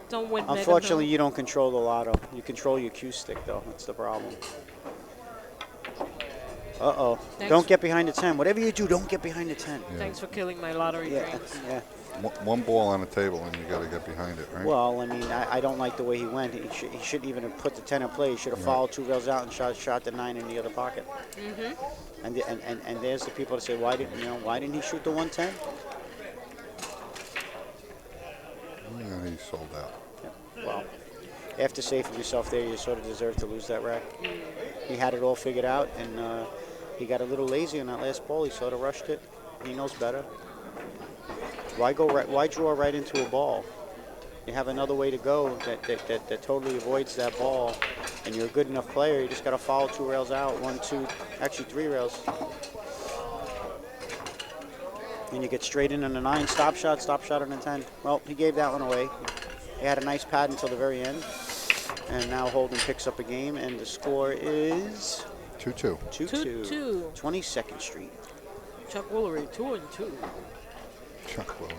Don't win. Unfortunately, you don't control the lotto. You control your cue stick, though. That's the problem. Uh-oh. Don't get behind the 10. Whatever you do, don't get behind the 10. Yeah. Thanks for killing my lottery drinks. Yeah. One ball on the table, and you got to get behind it, right? Well, I mean, I don't like the way he went. He shouldn't even have put the 10 in play. He should have followed 2 rails out and shot the 9 in the other pocket. And there's the people that say, why didn't he shoot the 110? Yeah, he sold out. Yeah. Well, after saving yourself there, you sort of deserve to lose that rack. He had it all figured out, and he got a little lazy on that last ball. He sort of rushed it. He knows better. Why draw right into a ball? You have another way to go that totally avoids that ball, and you're a good enough player. You just got to follow 2 rails out, 1, 2, actually 3 rails. And you get straight in on the 9, stop shot on the 10. Well, he gave that one away. He had a nice pad until the very end. And now Holden picks up a game, and the score is 2-2. 2-2. 22nd Street. Chuck Woolery, 2-2. Chuck Woolery.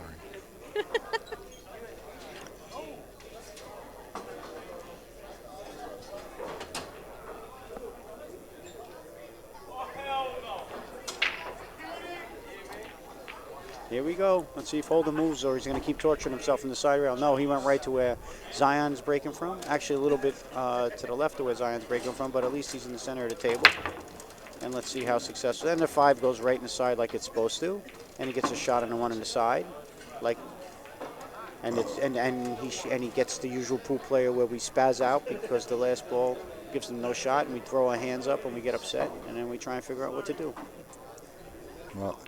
Here we go. Let's see if Holden moves or he's going to keep torturing himself in the side rail. No, he went right to where Zion's breaking from. Actually, a little bit to the left of where Zion's breaking from, but at least he's in the center of the table. And let's see how successful. And the 5 goes right in the side like it's supposed to, and he gets a shot on the 1 in the side, and he gets the usual pool player where we spaz out because the last ball gives them no shot, and we throw our hands up and we get upset, and then we try and figure out what to do. Well,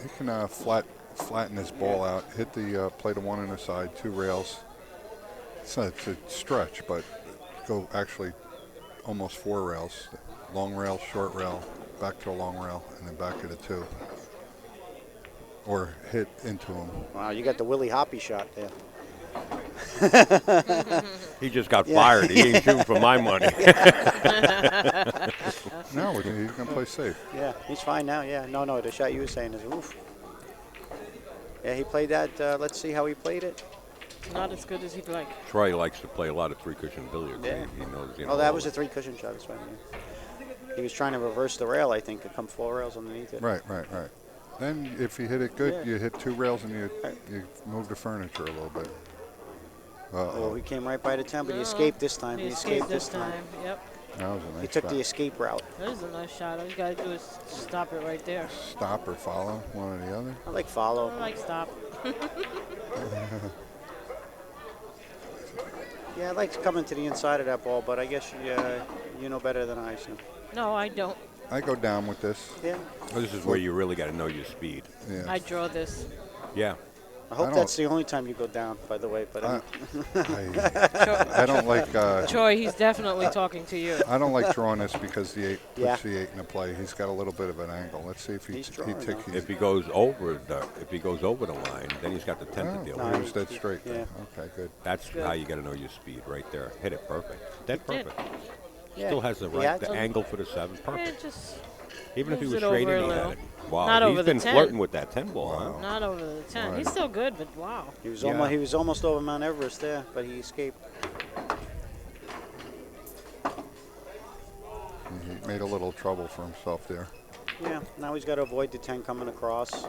he can flatten his ball out, hit the play to 1 in the side, 2 rails. It's a stretch, but go actually almost 4 rails. Long rail, short rail, back to a long rail, and then back to the 2. Or hit into him. Wow, you got the Willie Hoppy shot there. He just got fired. He ain't shooting for my money. No, he's going to play safe. Yeah, he's fine now, yeah. No, the shot you were saying is oof. Yeah, he played that. Let's see how he played it. Not as good as he'd like. Troy likes to play a lot of 3-cushion billiards. Yeah. He knows, Oh, that was a 3-cushion shot. That's right. Yeah. He was trying to reverse the rail, I think, to come 4 rails underneath it. Right. Then if you hit it good, you hit 2 rails and you move the furniture a little bit. Oh, he came right by the 10, but he escaped this time. He escaped this time. Yep. That was a nice He took shot. the escape route. That is a nice shot. All you got to do is stop it right there. Stop or follow, one or the other. I like follow. I like stop. Yeah, I like coming to the inside of that ball, but I guess you know better than I, so. No, I don't. I go down with this. Yeah. This is where you really got to know your speed. Yeah. I draw this. Yeah. I hope I that's the only time you go down, by the way. But I don't like. Troy, he's definitely talking to you. I don't like drawing this because the 8 Yeah. puts the 8 into play. He's got a little bit of an angle. Let's see if He's drawing, though. If he goes over the line, then he's got the 10 to deal no, with. He was dead straight. Yeah. There. Okay, good. That's how you got to know your speed right there. Hit it perfect. Dead did. perfect. Yeah. Still has the angle for the 7. Yeah, Perfect. just Even if he moves was it straight over in, a he had little. it. Wow. Not He's over the been 10. flirting with that 10 ball, huh? not over the 10. Right. He's still good, but wow. he was Yeah. almost over Mount Everest there, but he escaped. He made a little trouble for himself there. Yeah. Now he's got to avoid the 10 coming across.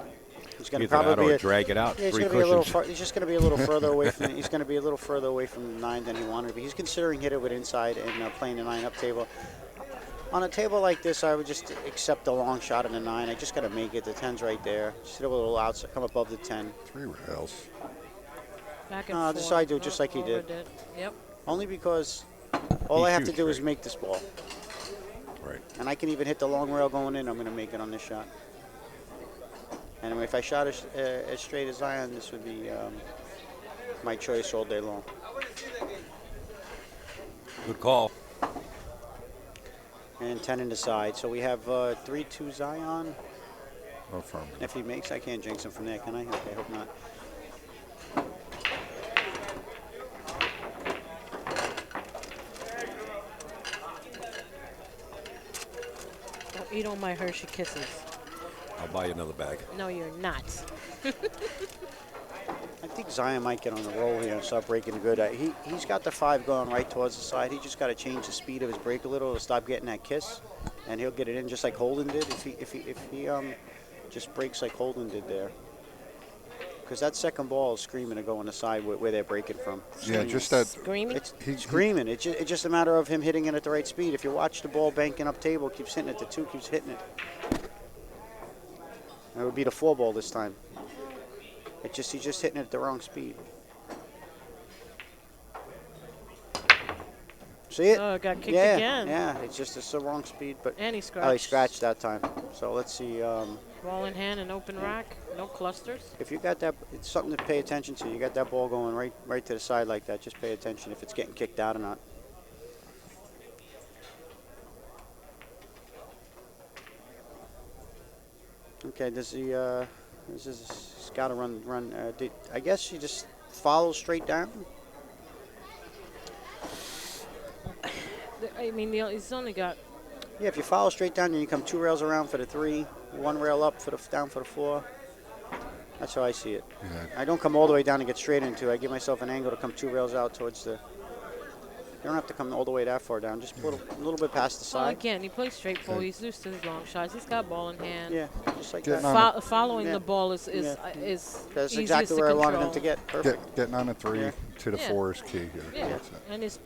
He's going to Either that probably or drag it out. Yeah, he's 3 going to be a little. cushions. He's just going to be a little further away from. He's going to be a little further away from the 9 than he wanted to be. He's considering hitting it with inside and playing the 9 up table. On a table like this, I would just accept the long shot in the 9. I just got to make it. The 10's right there. Just hit a little outside, come above the 10. 3 rails. Back and forth. This I do just like he did. Overdid. Yep. Only because all He I have to shoots do is straight. make this ball. Right. And I can even hit the long rail going in. I'm going to make it on this shot. And if I shot as straight as Zion, this would be my choice all day long. Good call. And 10 in the side. So we have 3-2 Zion. Oh, firm. If he makes, I can't jinx him from there, can I? Okay, hope not. Don't eat all my Hershey Kisses. I'll buy you another bag. No, you're not. I think Zion might get on the roll here and start breaking good. He's got the 5 going right towards the side. He just got to change the speed of his break a little to stop getting that kiss. and he'll get it in just like Holden did. If he just breaks like Holden did there. Because that second ball is screaming to go on the side where they're breaking from. Yeah, just that. Screaming? It's screaming. It's just a matter of him hitting it at the right speed. If you watch the ball banking up table, keeps hitting it. The 2 keeps hitting it. And it would be the 4 ball this time. He's just hitting it at the wrong speed. See it? Oh, it got kicked yeah, again. Yeah, it's the wrong speed. But And he scratched. oh, he scratched that time. So let's see. Ball in hand and open rack. No clusters. If you got that, it's something to pay attention to. You got that ball going right to the side like that. Just pay attention if it's getting kicked out or not. Okay, he's got to run. I guess he just follows straight down. I mean, he's only got. Yeah, if you follow straight down and you come 2 rails around for the 3, 1 rail up down for the 4. That's how I see it. Yeah. I don't come all the way down and get straight into it. I give myself an angle to come 2 rails out towards the. You don't have to come all the way that far down. Just a little bit past the Well, side. again, he plays straight forward. He's used to his long shots. He's got ball in hand. Yeah, just like Getting that. on Following Yeah. the ball is That's easiest exactly to where I control. wanted him to get. Perfect. Getting on a 3 Yeah. to the Yeah. 4 is key here. Yeah, That's it. and he's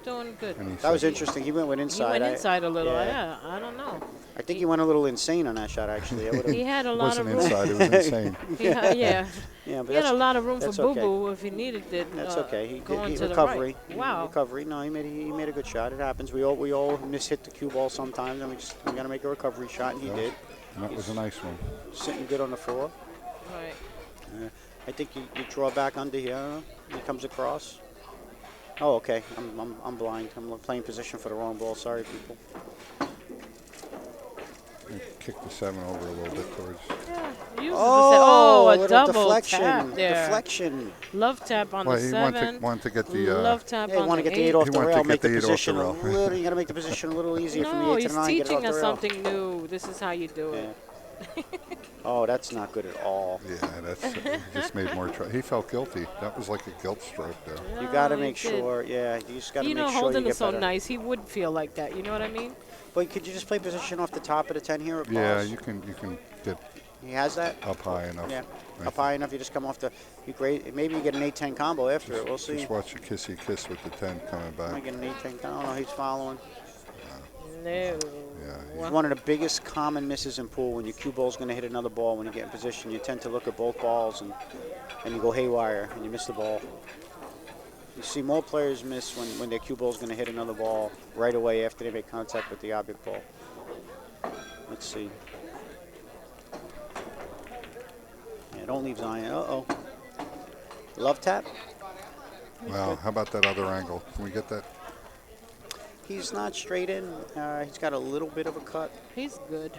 doing good. And he That was said- interesting. He went He inside. went inside a little. yeah. Yeah, I don't know. I think he went a little insane on that shot, actually. I would've- He had a It lot wasn't of room. inside, it was insane. Yeah, yeah, but he had a that's, lot of room for that's Boo okay. Boo if he needed it. that's okay. He going did to recovery. the right. Wow. Recovery. No, he made a good shot. It happens. We all miss-hit the cue ball sometimes, and we got to make a recovery shot, and he did. And that was a nice one. Sitting good on the floor. Right. I think you draw back under here. He comes across. Oh, okay. I'm blind. I'm playing position for the wrong ball. Sorry, people. He kicked the 7 over a little bit towards. Yeah. Uses Oh, a little double deflection. tap there. Deflection. Love tap on Well, the he 7. wanted to get the. Love tap Yeah, you on want to the get the 8 8. off He the wanted to rail, get make the the 8 off the position a rail. little. You got to make the position a little easier from the No, 8 to he's the 9. Get it teaching off the us rail. something new. This is how you do it. Yeah. Oh, that's not good at all. Yeah, that's he just made more trouble. He felt guilty. That was like a guilt stroke there. You got to No, he make did. sure. Yeah, you just got to You make know, sure Holden you is get so better. nice. He would feel like that. You know what I mean? But could you just play position off the top of the 10 here? Or Yeah, pause? you can get He has that. up high enough. Yeah, I up high enough. You just come off the. You great. Maybe you get an 8-10 combo after it. We'll see. Just watch the kissy kiss with the 10 coming I back. get an 8-10 combo. I don't know. He's following. No. Yeah, It's one of the biggest common misses in pool when your cue ball's going to hit another ball when you get in position. You tend to look at both balls and you go haywire and you miss the ball. You see more players miss when their cue ball's going to hit another ball right away after they make contact with the object ball. Let's see. Yeah, don't leave Zion. Uh-oh. Love tap? Wow, how about that other angle? Can we get that? He's not straight in. He's got a little bit of a cut. He's good.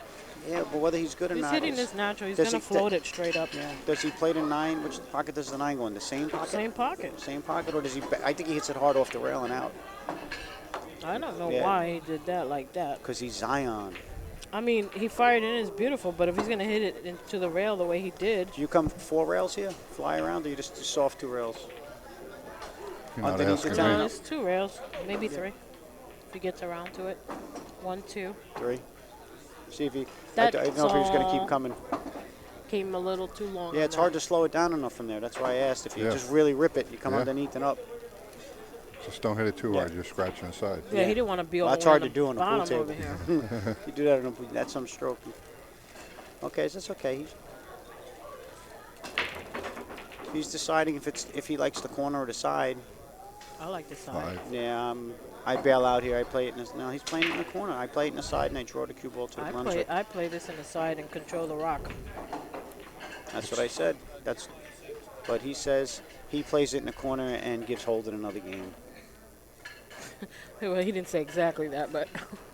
Yeah, but whether he's good or He's not. hitting is- this natural. He's does going to he- float it straight up. Yeah. Does he play the 9? Which pocket does the 9 go in? The same pocket? Same pocket. Same pocket, or does he? I think he hits it hard off the rail and out. I don't know Yeah. why he did that like that. Because he's Zion. I mean, he fired in is beautiful, but if he's going to hit it into the rail the way he did, Do you come 4 rails here, fly around, or you just soft 2 rails? You're not Underneath the asking turn. me. no, it's 2 rails, maybe 3. If he gets around to it. 1, 2. 3. See if he. I That's don't know if he was going to keep all. coming. Came a little too long. Yeah, on it's hard that. to slow it down enough from there. That's why I asked. If you Yeah. just really rip it, you come Yeah. underneath and up. Just don't hit it too Yeah. hard. You're scratching the side. Yeah, Yeah. he didn't want to be Well, all that's the way hard on to do on the a pool bottom over table. here. You do that on a, that's some stroke. Okay, so that's okay. He's deciding if he likes the corner or the side. I like this side. Five. Yeah, I bail out here. I play it in the, no, he's playing it in the corner. I play it in the side and I draw the cue ball to the runs it. I play this in the side and control the rock. That's what I said. But he says he plays it in the corner and gives Holden another game. Well, he didn't say exactly that, but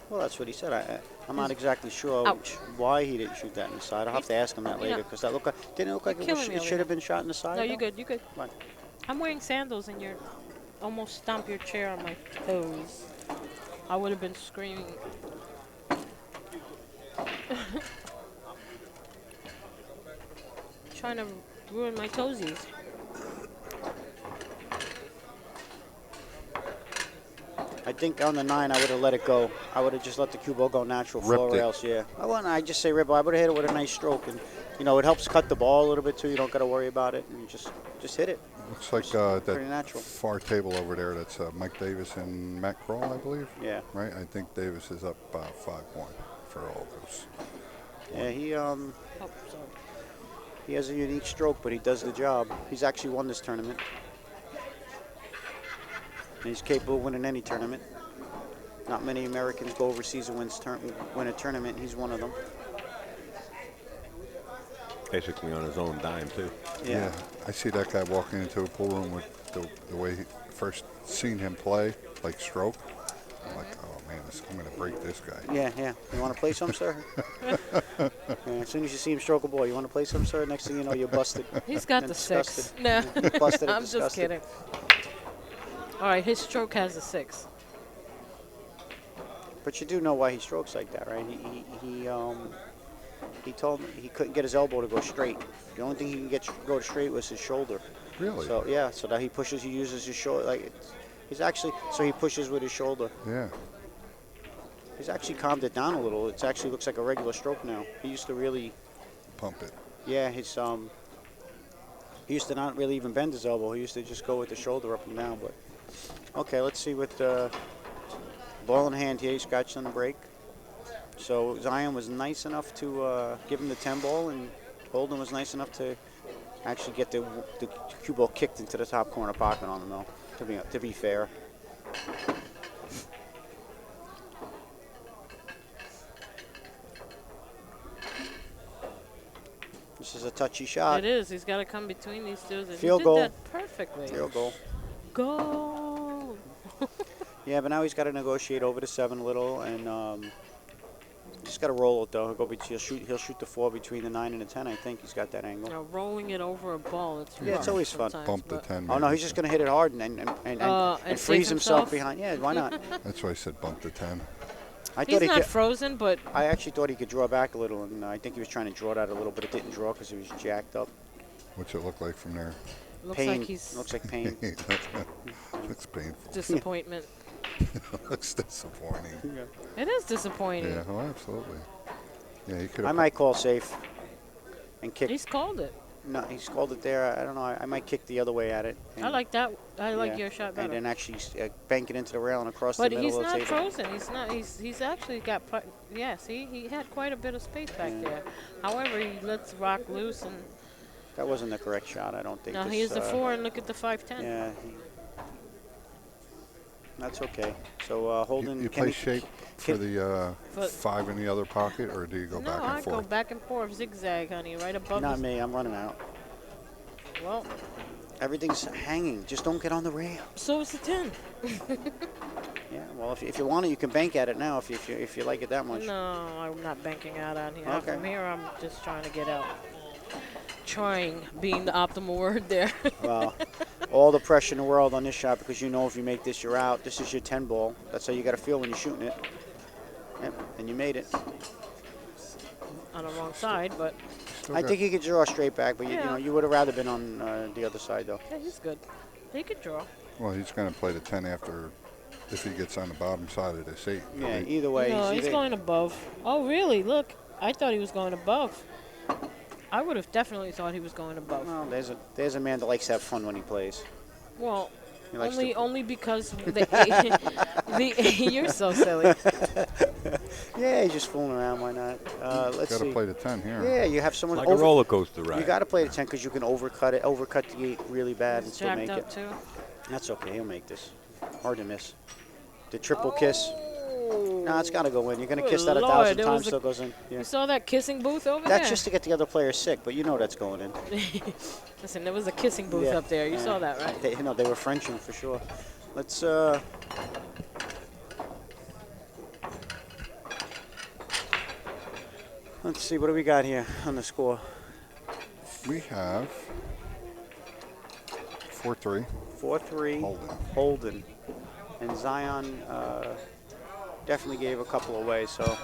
Well, that's what he said. I'm not exactly sure Ouch. why he didn't shoot that in the side. I'll have to ask him that later Yeah. because that didn't it look like You're it, killing me it over should have here. been shot in the side. no, though? you're good. You're good. What? I'm wearing sandals and you're almost stomp your chair on my toes. I would have been screaming. Trying to ruin my toesies. think on the 9 I would have let it go. I would have just let the cue ball go natural floor Ripped it. rails. Yeah. I just say rip. I would have hit it with a nice stroke, and it helps cut the ball a little bit too. You don't got to worry about it, and just hit it. Looks like pretty natural. that far table over there. That's Mike Davis and Matt Kroll, I believe. Yeah. Right. I think Davis is up 5-1 for all those. Yeah, he Oh, sorry. he has a unique stroke, but he does the job. He's actually won this tournament. And he's capable of winning any tournament. Not many Americans go overseas and win a tournament. He's one of them. Basically on his own dime, too. Yeah. I see that guy walking into a pool room with the way he first seen him play, like stroke. I'm like, oh man, I'm going to break this guy. Yeah. You want to play some, sir? Yeah, as soon as you see him stroke a ball, you want to play some, sir? Next thing you know, you're busted. He's got And the 6. disgusted. No, Busted and I'm just disgusted. kidding. All right, his stroke has a 6. But you do know why he strokes like that, right? He told me he couldn't get his elbow to go straight. The only thing he can go straight was his shoulder. Really? So yeah, so that he uses his shoulder. So he pushes with his shoulder. Yeah. He's actually calmed it down a little. It actually looks like a regular stroke now. He used to really, Pump it. yeah, he used to not really even bend his elbow. He used to just go with the shoulder up and down. But okay, let's see what ball in hand here. He scratched on the break. So Zion was nice enough to give him the 10 ball, and Holden was nice enough to actually get the cue ball kicked into the top corner pocket on him, though. To be fair. This is a touchy shot. It is. He's got to come between these two. And Field he goal. did that perfectly. Field goal. Goal. Yeah, but now he's got to negotiate over the 7 a little, and just got to roll it though. He'll shoot the 4 between the 9 and the 10. I think he's got that angle. Now rolling it over a ball. It's Yeah, it's rough always fun. sometimes, Bump the but- 10. Oh no, maybe. he's just going to hit it hard and and freeze save himself himself? behind. Yeah, why not? That's why I said bump the 10. I He's thought he not could. frozen, but I actually thought he could draw back a little, and I think he was trying to draw that a little, but it didn't draw because he was jacked up. What's it look like from there? looks Pain. like he's Looks like pain. Looks painful. disappointment. Looks disappointing. It is disappointing. Yeah, oh, absolutely. Yeah, he could I have. might call safe and kick. He's called it. No, he's called it there. I don't know. I might kick the other way at it. I and- like that. I like yeah, your shot better. And then actually bank it into the rail and across But the middle he's of the not table. frozen. He's not. He's actually got. Yes, he had quite a bit of space back there. However, he lets the rock loose, and That wasn't the correct shot, I don't think. now This, here's the 4, and look at the 5-10. Yeah. That's okay. So Holden. You can play he- shape for the But- 5 in the other pocket, or do you go No, back I and go forth? back and forth, zigzag, honey, right above. Not his- me. I'm running out. Well, Everything's hanging. Just don't get on the rail. so is the 10. Yeah. Well, if you want it, you can bank at it now. If you like it that much. No, I'm not banking out on here. Okay. From here, I'm just trying to get out. Trying being the optimal word there. Well, all the pressure in the world on this shot because you know if you make this, you're out. This is your 10 ball. That's how you got to feel when you're shooting it. Yep. And you made it. On the wrong side, but I think he could draw straight back, but Yeah. you would have rather been on the other side though. yeah, he's good. He could draw. Well, he's going to play the 10 after, if he gets on the bottom side of this 8. Yeah. Either way. No, he's either- going above. Oh, really? Look, I thought he was going above. I would have definitely thought he was going above. Well, there's a man that likes to have fun when he plays. Well, He likes only because you're so silly. Yeah, he's just fooling around. Why not? Let's Got to see. play the 10 here. Yeah, you have someone Like a roller coaster ride. You got to play the 10 because you can overcut the 8 really bad and He's still jacked make up it. too. That's okay. He'll make this. Hard to miss. The triple kiss. No, it's got to go in. You're going to Good kiss that Lord, 1,000 there times, was a- still goes in. Yeah. You saw that kissing booth over That's there? just to get the other player sick, but you know that's going in. Listen, there was a kissing booth Yeah, up there. You yeah. saw that, right? They were Frenching for sure. Let's see, what do we got here on the score? We have 4-3. 4-3. Holden. Holden. And Zion definitely gave a couple away, so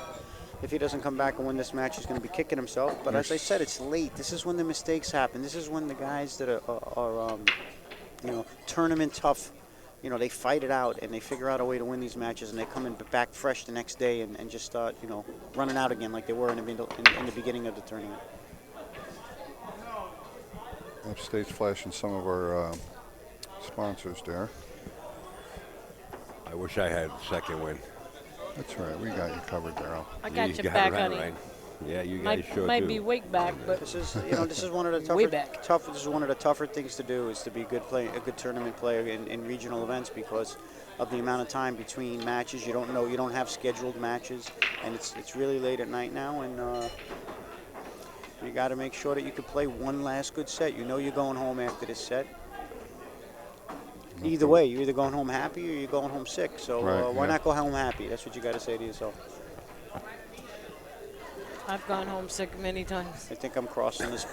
if he doesn't come back and win this match, he's going to be kicking himself. But as I said, it's late. This is when the mistakes happen. This is when the guys that are tournament tough, you know, they fight it out and they figure out a way to win these matches, and they come in back fresh the next day and just start, you know, running out again like they were in the beginning of the tournament. Upstate's flashing some of our sponsors there. I wish I had second win. That's right. We got you covered, Daryl. I got You your got back, it right, honey. right. Yeah, you guys Might, sure might do. be weak back, but This is, you know, this is one of the Way back. this is one of the tougher things to do, is to be a good tournament player in regional events, because of the amount of time between matches. You don't have scheduled matches, and it's really late at night now, and you got to make sure that you can play one last good set. You know you're going home after this set. Either way, you're either going home happy or you're going home sick. So Right, why yeah. not go home happy? That's what you got to say to yourself. I've gone home sick many times. I think I'm crossing this.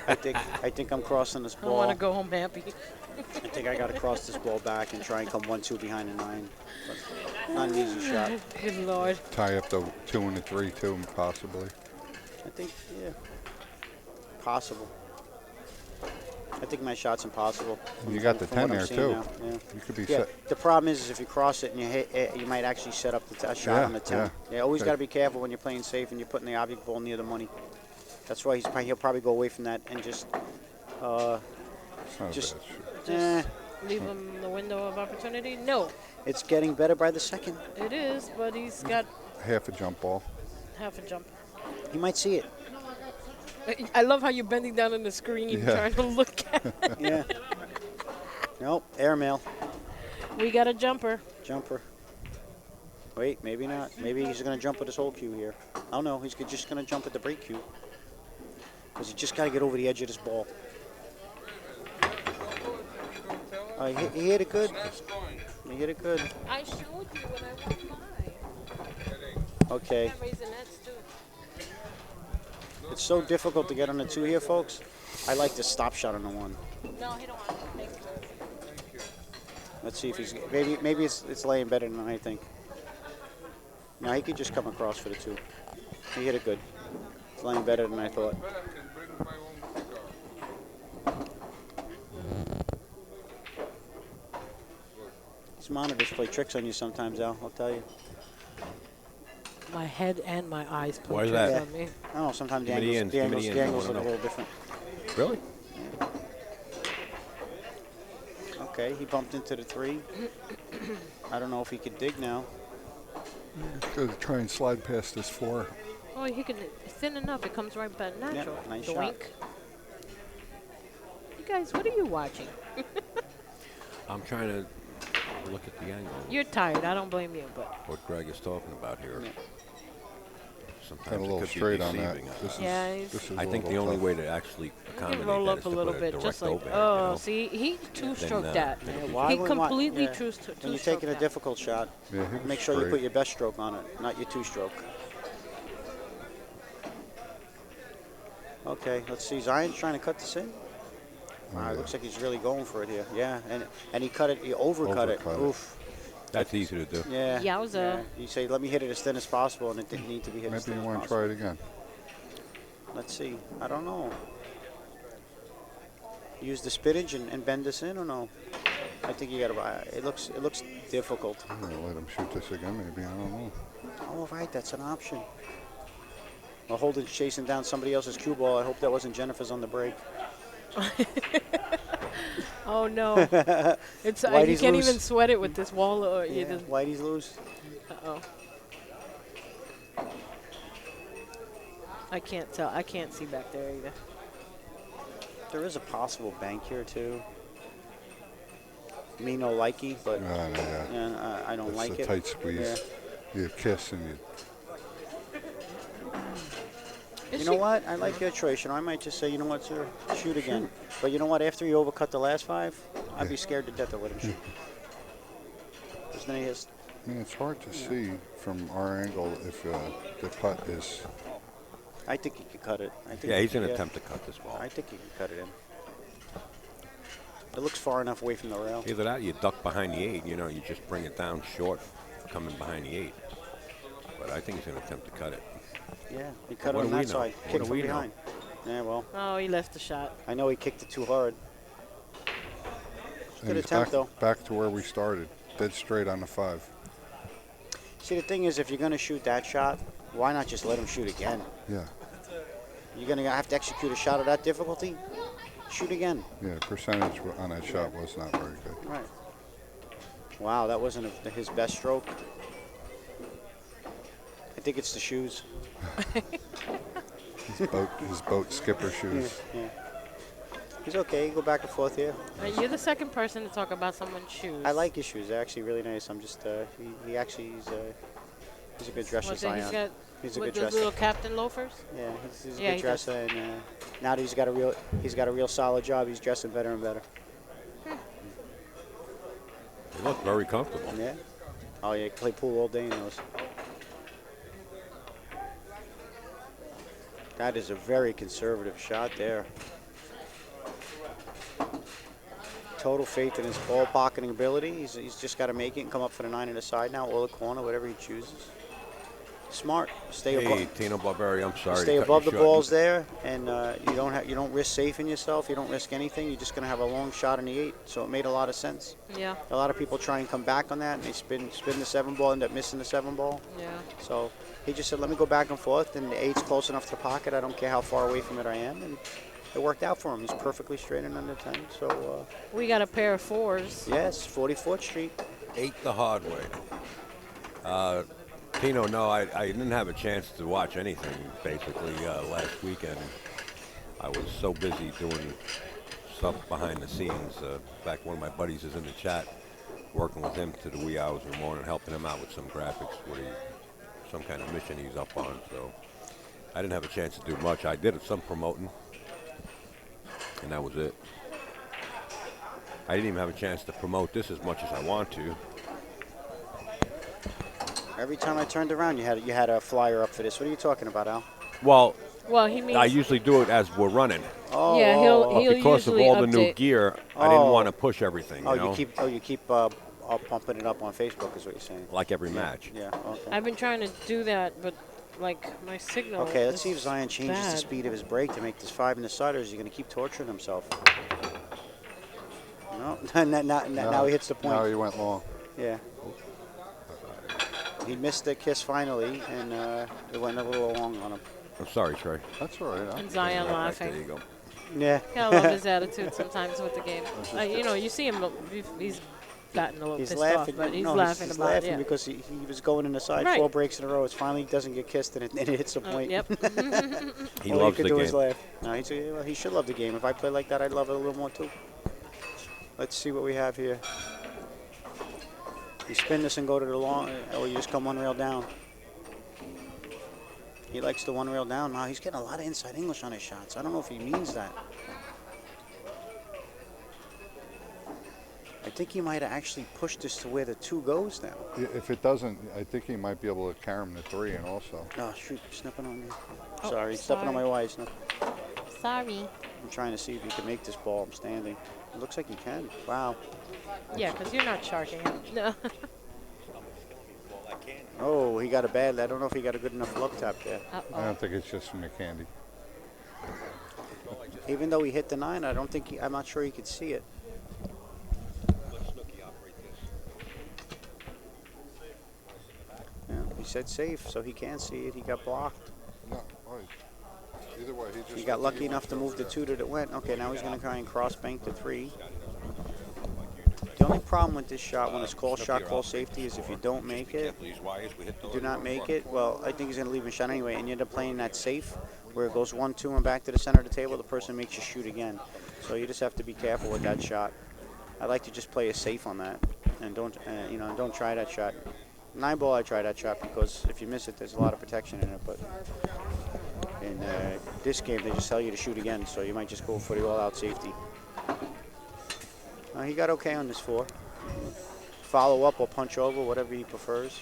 I think I'm crossing this I want ball. to go home happy. I think I got to cross this ball back and try and come 1-2 behind the 9. But not an easy shot. Good Lord. Tie up the 2 and the 3 too, possibly. I think, yeah, possible. I think my shot's impossible. You got the from 10 what I'm there seeing too. now, yeah. You could be Yeah, set. the problem is if you cross it and you hit it, you might actually set up a shot Yeah, on the 10. yeah. Always Okay. got to be careful when you're playing safe and you're putting the object ball near the money. That's why he'll probably go away from that and just, It's not a just- bad shot. Leave him the window of opportunity? No, it's getting better by the second. it is, but he's got Half a jump ball. half a jump. He might see it. I love how you're bending down on the screen Yeah. trying to look at it. Yeah. Nope, airmail, We got a jumper. jumper. Wait, maybe not. Maybe he's going to jump with his whole cue here. Oh no, he's just going to jump with the break cue. Because he just got to get over the edge of this ball. He hit it good. He hit it good. I showed you when I went by. Okay. Raisinets too. It's so difficult to get on the 2 here, folks. I like the stop shot on the 1. No, he don't want it. Thank you. Let's see if he's maybe it's laying better than I think. No, he could just come across for the 2. He hit it good. It's laying better than I thought. These monitors play tricks on you sometimes, Al. I'll tell you. My head and my eyes play Why is tricks that? on me. I don't know. Sometimes the Give me the angles, ends, give me the ends, I look a wanna know. little different. Really? Okay, he bumped into the 3. I don't know if he could dig now. Go try and slide past this 4. Oh, he can. It's thin enough. It comes right back natural. nice Doink. shot. You guys, what are you watching? I'm trying to look at the angle. You're tired. I don't blame you, but What Greg is talking about here. Yeah. Sometimes Got a it little could be straight on that. deceiving. This Yeah, is, this is I a think the little only tough. way to actually you accommodate can roll that up is a to little put bit, direct just like. overhand, Oh, you know? see, he two-stroked Then, that. it'll be Why He wouldn't want- completely yeah. two-stroked When you're taking a that. difficult shot, Yeah, he was make sure you straight. put your best stroke on it, not your 2-stroke. Okay, let's see. Zion's trying to cut this in. Wow, it looks like he's really going for it here. Yeah, and he cut it. He overcut it. Overcut it. Oof. That's easy to do. Yeah. Yowza. Yeah. You say, let me hit it as thin as possible, and it didn't need to be hit as Maybe thin you as want to possible. try it again. Let's see. I don't know. Use the spinach and bend this in or no? I think you got to. It looks difficult. I'm gonna let him shoot this again. Maybe I don't know. Oh, right, that's an option. Well, Holden's chasing down somebody else's cue ball. I hope that wasn't Jennifer's on the break. Oh no! It's you Whitey's can't loose. even sweat it with this wall. Yeah, Whitey's loose. Uh-oh. I can't tell. I can't see back there either. There is a possible bank here too. Me no likey, but Yeah. I don't It's like a it. tight squeeze. You kiss and you. You know what? I like your choice. You know, I might just say, you know what, sir, shoot again. But you know what? After he overcut the last 5, I'd be scared to death to let him shoot. Because then he has. I mean, it's hard to see from our angle if the cut is. I think he could cut it. I think Yeah, he's going to yeah. attempt to cut this ball. I think he can cut it in. It looks far enough away from the rail. Either that or you duck behind the 8, you know, you just bring it down short, coming behind the 8. But I think he's going to attempt to cut it. Yeah, he cut it What on do we that know? side. What Kick do from we know? behind. Yeah, well, Oh, he left the shot. I know he kicked it too hard. Good attempt, though. Back to where we started. Dead straight on the 5. See, the thing is, if you're going to shoot that shot, why not just let him shoot again? Yeah. You're going to have to execute a shot of that difficulty? Shoot again. Yeah, percentage on that shot was not very good. Right. Wow, that wasn't his best stroke. I think it's the shoes. His boat skipper shoes. Yeah. He's okay. Go back and forth here. You're the second person to talk about someone's shoes. I like his shoes. They're actually really nice. I'm just, he actually, he's a good dresser, Zion. He's a good dresser. The little captain loafers? Yeah, he's a good dresser, and now that he's got a real solid job, he's dressing better and better. They look very comfortable. Yeah. Oh yeah, play pool all day in those. That is a very conservative shot there. Total faith in his ball pocketing ability. He's just got to make it and come up for the 9 in the side now, or the corner, whatever he chooses. Smart. Stay above. Hey, Tino Barberi, I'm sorry. Stay above the balls there, and you don't risk safing yourself. You don't risk anything. You're just going to have a long shot in the 8. So it made a lot of sense. Yeah. A lot of people try and come back on that, and they spin the 7 ball, end up missing the 7 ball. Yeah. So he just said, let me go back and forth, and the 8's close enough to the pocket. I don't care how far away from it I am, and it worked out for him. He's perfectly straight and under 10. So we got a pair of 4s. yes, 44th Street. 8 the hard way. Tino, no, I didn't have a chance to watch anything basically last weekend. I was so busy doing stuff behind the scenes. In fact, one of my buddies is in the chat, working with him to the wee hours in the morning, helping him out with some graphics, some kind of mission he's up on. So I didn't have a chance to do much. I did some promoting, and that was it. I didn't even have a chance to promote this as much as I want to. Every time I turned around, you had a flyer up for this. What are you talking about, Al? Well, he means I usually do it as we're running. Oh, yeah, he'll because of usually all the new update. gear, I didn't want to push everything. You know? you keep pumping it up on Facebook, is what you're saying. Like every match. Yeah. Okay. I've been trying to do that, but like my signal. Okay, let's see if is Zion changes the bad. speed of his break to make this 5 in the side, or is he going to keep torturing himself? No, now he hits the point. Now he went long. Yeah. He missed the kiss finally, and it went a little long on him. I'm sorry, Trey. That's all right. And Zion laughing. There you go. Yeah. I love his attitude sometimes with the game. You see him, he's gotten a little He's pissed laughing. off, but he's no, laughing he's about laughing it. Yeah. because he was going in the side Right. 4 breaks in a row. It finally doesn't get kissed, and it hits the point. Yep. He All loves he could the do game. is laugh. No, he should love the game. If I played like that, I'd love it a little more too. Let's see what we have here. You spin this and go to the long, or you just come 1 rail down. He likes the 1 rail down. Wow, he's getting a lot of inside English on his shots. I don't know if he means that. I think he might have actually pushed this to where the 2 goes now. If it doesn't, I think he might be able to carry him to 3 and also. No, shoot, snipping on me. Oh, Sorry, stepping on my wires. No. Sorry. I'm trying to see if he can make this ball. I'm standing. It looks like he can. Wow. Yeah, because you're not charging him. No. Oh, he got a bad. I don't know if he got a good enough love tap there. I don't think it's just from the candy. Even though he hit the 9, I'm not sure he could see it. Yeah, he said safe, so he can't see it. He got blocked. No, either way, He got lucky enough to move the 2 that it went. Okay, now he's going to try and cross bank the 3. The only problem with this shot when it's call shot, call safety is if you don't make it, you do not make it, well, I think he's going to leave a shot anyway, and you end up playing that safe where it goes 1-2 and back to the center of the table, the person makes you shoot again. So you just have to be careful with that shot. I like to just play a safe on that and don't try that shot. 9 ball, I try that shot because if you miss it, there's a lot of protection in it, but in this game, they just tell you to shoot again, so you might just go for the all-out safety. He got okay on this 4. Follow up or punch over, whatever he prefers.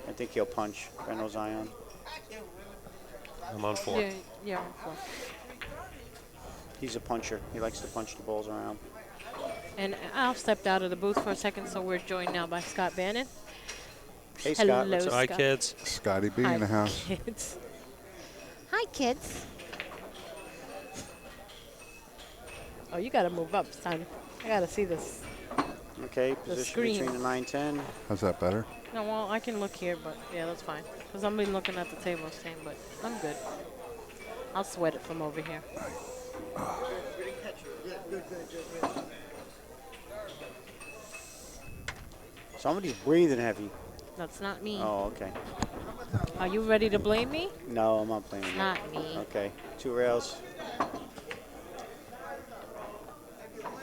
I think he'll punch. I know Zion. I'm on 4. Yeah, on 4. He's a puncher. He likes to punch the balls around. And Al stepped out of the booth for a second, so we're joined now by Scott Bannon. Hey, Scott. Hello, What's up? Hi, Scott. kids. Scotty B Hi, in the house. Kids. Hi, kids. Oh, you got to move up, son. I gotta see this. Okay, position screen. between the 9-10. How's that better? No, well, I can look here, but yeah, that's fine. Because I'm been looking at the table thing, but I'm good. I'll sweat it from over here. Somebody's breathing heavy. That's not me. Oh, okay. Are you ready to blame me? No, I'm not playing. It's it. not me. Okay, 2 rails.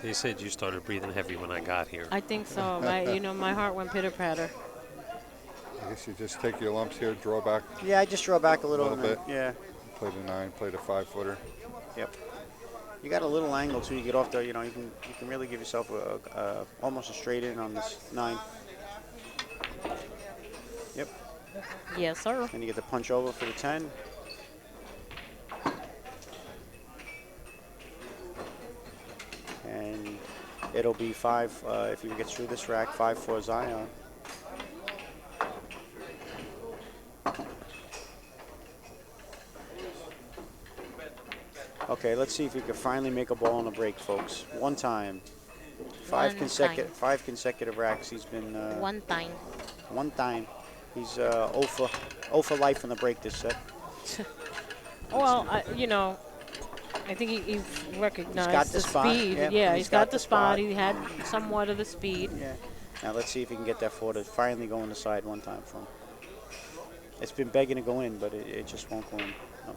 They said you started breathing heavy when I got here. I think so. My heart went pitter patter. I guess you just take your lumps here, draw back Yeah, I just draw back a little, Little and then- bit. Yeah. play the 9, play the 5-footer. Yep. You got a little angle too. You get off the, you can really give yourself almost a straight in on this 9. Yep. Yes, sir. And you get the punch over for the 10. And it'll be 5 if you get through this rack. 5 for Zion. Okay, let's see if we can finally make a ball on a break, folks. One time. 5 consecutive racks. He's been One time. one time. He's 0 for life on the break this set. Well, I think he recognized got the spot. speed. Yeah, He's got the spot. He had somewhat of the speed. Yeah. Now let's see if he can get that 4 to finally go on the side one time for him. It's been begging to go in, but it just won't go in. No.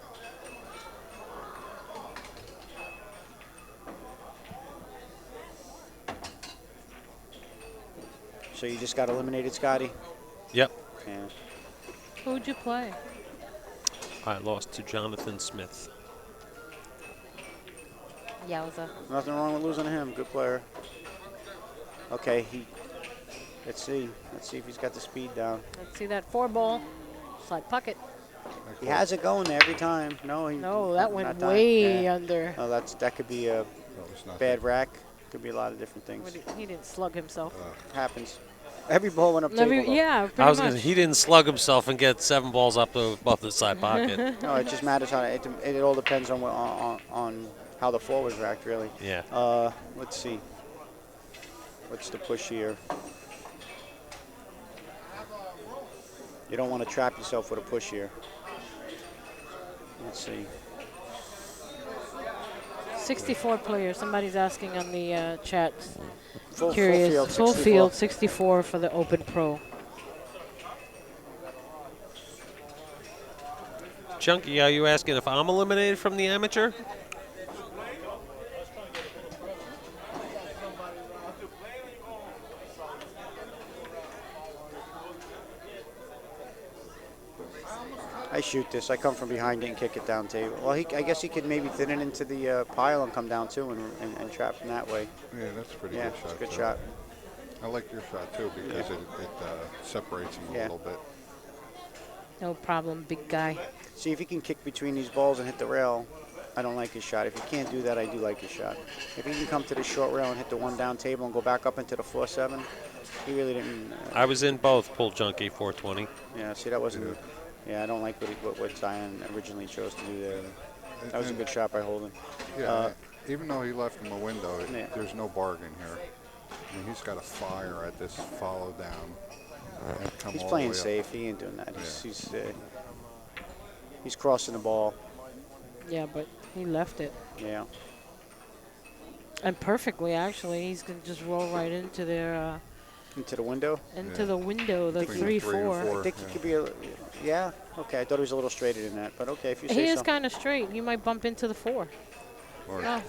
So you just got eliminated, Scotty? Yep. Yeah. Who'd you play? I lost to Jonathan Smith. Yowza. Nothing wrong with losing to him. Good player. Okay, let's see if he's got the speed down. Let's see that 4 ball. Slide pocket. He has it going there every time. No, that went not that. way Yeah. under. Oh, that could be a That was not bad rack. Could be a lot of different things. He didn't slug himself. Happens. Every ball went up table. though. Yeah, pretty I was much. gonna say, he didn't slug himself and get 7 balls up above the side pocket. No, it just matters how it all depends on how the four was racked, really. Yeah. Let's see. What's the push here? You don't want to trap yourself with a push here. Let's see. 64 players. Somebody's asking on the chat. Full Curious. field, Full 64. field 64 for the Open Pro. Chunky, are you asking if I'm eliminated from the amateur? I shoot this. I come from behind it and kick it down table. Well, I guess he could maybe thin it into the pile and come down too and trap him that way. Yeah, that's a pretty Yeah, good it's shot. a good too. shot. I like your shot too because it separates him a Yeah. little bit. No problem, big guy. See if he can kick between these balls and hit the rail. I don't like his shot. If he can't do that, I do like his shot. If he can come to the short rail and hit the 1 down table and go back up into the 4-7, he really didn't. I was in both pull junkie 420. Yeah, see, that wasn't. Yeah, I don't like what Zion originally chose to do there. That was a good shot by Holden. Yeah, even though he left him a window, Yeah. there's no bargain here. I mean, he's got a fire at this follow down. And come He's all the playing way up. safe. He ain't doing that. He's crossing the ball. Yeah, but he left it. Yeah. And perfectly, actually. He's going to just roll right into their Into the window. into the window, the Between 3-4. 3 and 4. I think he could be yeah. Okay, I thought he was a little straighter than that, but okay, if you say He is so. kind of straight. He might bump into the 4. Or- No.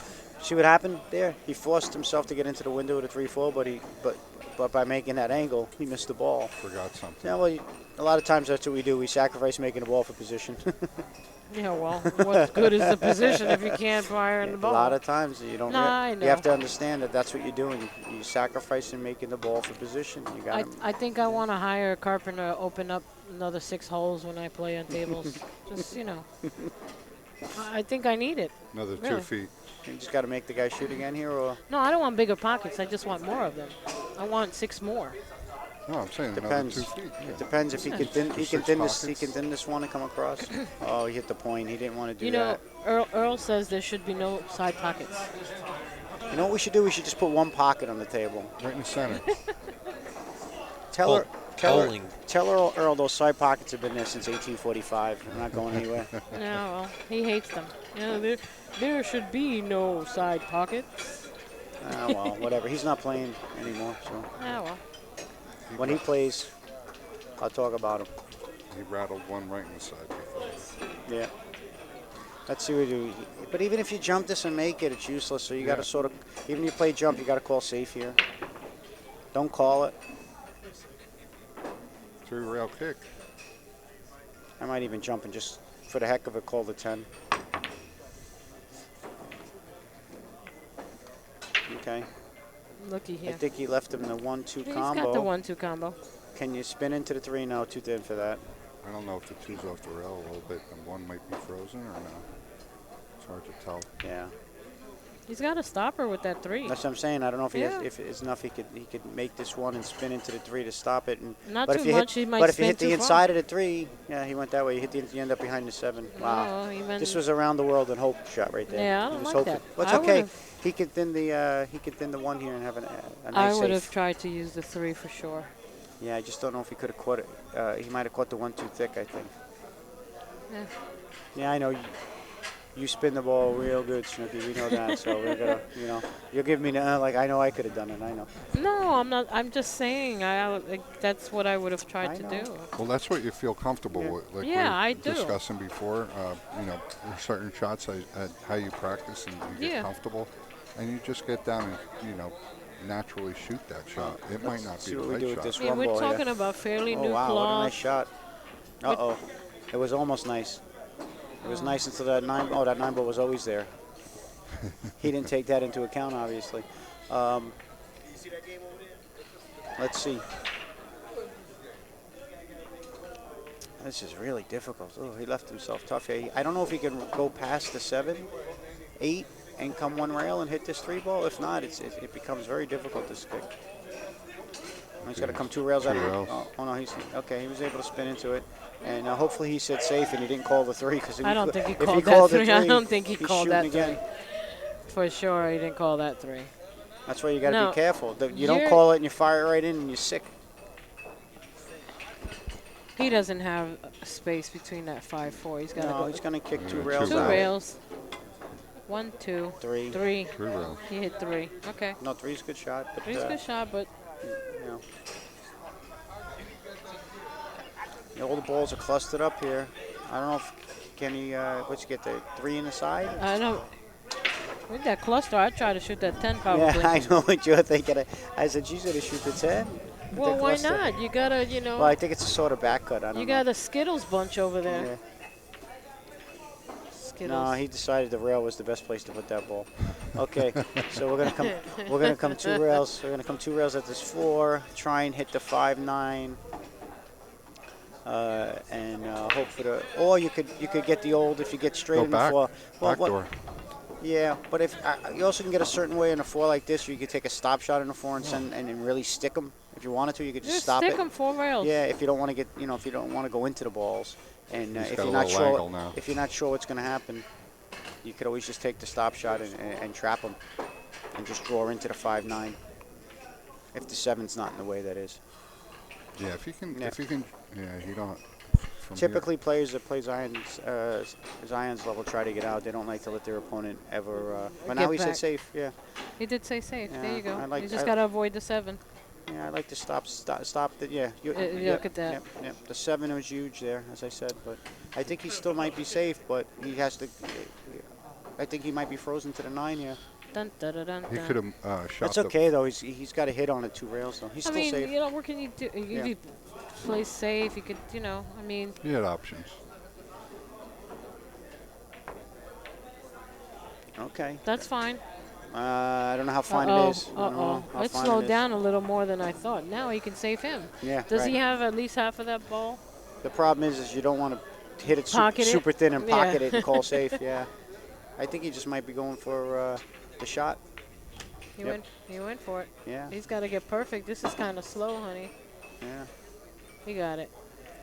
See what happened there? He forced himself to get into the window with a 3-4, but by making that angle, he missed the ball. Forgot something. Yeah, well, a lot of times that's what we do. We sacrifice making the ball for position. Yeah, well, what good is the position if you can't fire in the A ball? lot of times you don't. No, I know. You have to understand that that's what you're doing. You sacrifice in making the ball for position. You got I think I want to hire a carpenter to open up another 6 holes when I play on tables. Just, I think I need it. Another 2 Really? feet. You just got to make the guy shoot again here, or No, I don't want bigger pockets. I just want more of them. I want 6 more. No, I'm saying depends. another 2 feet. Yeah. It depends if he can thin. He can Six thin this. He pockets. can thin this one and come across. Oh, he hit the point. He didn't want to do You that. know, Earl says there should be no side pockets. You know what we should do? We should just put one pocket on the table. Right in the center. Tell her, Bowling. tell her, Earl, those side pockets have been there since 1845. They're not going anywhere. No, well, he hates them. You know, there should be no side pockets. Oh, well, whatever. He's not playing anymore, so Oh, well. when he plays, I'll talk about him. He rattled one right in the side before. Yeah. Let's see what we do. But even if you jump this and make it, it's useless. So you got to sort of, even if you play jump, you got to call safe here. Don't call it. 3-rail kick. I might even jump and just, for the heck of it, call the 10. Okay. Looky here. I think he left him the 1-2 He's combo. got the 1-2 combo. Can you spin into the 3? No, too thin for that. I don't know if the 2's off the rail a little bit and one might be frozen or no. It's hard to tell. Yeah. He's got a stopper with that 3. That's what I'm saying. I don't know if he Yeah. has, if it's enough. He could make this 1 and spin into the 3 to stop it. And Not but too if you much. Hit, He might but if you spin hit the too inside far. of the 3, yeah, he went that way. You end up behind the 7. Wow. Oh, even This was around the world and hope shot right there. Yeah, I He don't was like hoping. that. Well, it's I okay. would've- He could thin the 1 here and have a I nice would have safe. tried to use the 3 for sure. Yeah, I just don't know if he could have caught it. He might have caught the 1 too thick, I think. Yeah. Yeah, I know. You spin the ball real good, Snooki. We know that. So we're gonna, you'll give me like I know I could have done it. I know. No, I'm not. I'm just saying. That's what I would have tried to do. Well, that's what you feel comfortable with. Like Yeah, we I were do. discussing before, there's certain shots how you practice and you get Yeah. comfortable. And you just get down and, naturally shoot that shot. It might not be See the what we right do with shot. this I mean, one we're ball talking here. about fairly Oh new wow, what a nice cloth. shot. Uh-oh. It was almost nice. It was nice until that 9. Oh, that 9 ball was always there. He didn't take that into account, obviously. Let's see. This is really difficult. Oh, he left himself tough here. I don't know if he can go past the 7, 8, and come 1 rail and hit this 3 ball. If not, it becomes very difficult, this kick. He's got to come 2 rails out of it. Oh, no, he's okay. He was able to spin into it. And hopefully he said safe and he didn't call the 3. I don't think he if called called that the 3. I don't think he he's called that shooting 3. again. For sure, he didn't call that 3. That's why you got to No, be careful. You don't you're- call it and you fire it right in and you're sick. He doesn't have space between that 5-4. He's got to No, go he's going to kick 2 Yeah, rails 2 out. rails. 1, 2, 3. 3. 3 rails. He hit 3. Okay. No, 3's a good shot. But, 3's a good shot, but all the balls are clustered up here. I don't know if can he, what's he get, the 3 in the side? I don't. With that cluster, I'd try to shoot that 10 probably. Yeah, I know what you're thinking. I said, she's going to shoot the 10. with Well, the why cluster. not? You gotta, Well, I think it's a sort of back cut. I don't you know. got a Skittles bunch over there. Yeah. Skittles. No, he decided the rail was the best place to put that ball. Okay, so we're gonna come. We're gonna come 2 rails. We're gonna come 2 rails at this 4. Try and hit the 5-9. And hope for the. Or you could get the old if you get straight Go in the back. 4. Back door. Yeah, but if you also can get a certain way in a 4 like this, you could take a stop shot in a 4 and send and really stick them. If you wanted to, you could just stop stick it. them 4 rails. Yeah, if you don't want to get, if you don't want to go into the balls, and He's if got you're a not little angle now. if you're not sure what's going to happen, you could always just take the stop shot and trap them, and just draw into the 5-9. If the 7's not in the way, that is. Yeah, if you can, Yeah. you don't. From Typically, players that play Zion's level try to get out. They don't like to let their opponent ever. But now Get he said back. safe. Yeah, He did say safe. Yeah, There you go. I like- you just I- gotta avoid the 7. yeah. I like to stop the. Yeah, look at that. Yep. The 7 was huge there, as I said. But I think he still might be safe. But he has to. I think he might be frozen to the 9 here. Dun, dun, dun, dun, He dun. could have shot. That's okay though. He's got a hit on the 2 rails though. He's I still mean, safe. what can you do? You Yeah. could play safe. You could, I mean. He had options. Okay. That's fine. I don't know how fine Uh-oh. it is. I don't know how Let's fine slow it is. down a little more than I thought. Now he can save him. Yeah. Does he right. have at least half of that ball? The problem is you don't want to hit it Pocket it? super thin and Yeah. pocket it and call safe. Yeah. I think he just might be going for the shot. He Yep. went for it. Yeah. He's got to get perfect. This is kind of slow, honey. Yeah. He got it.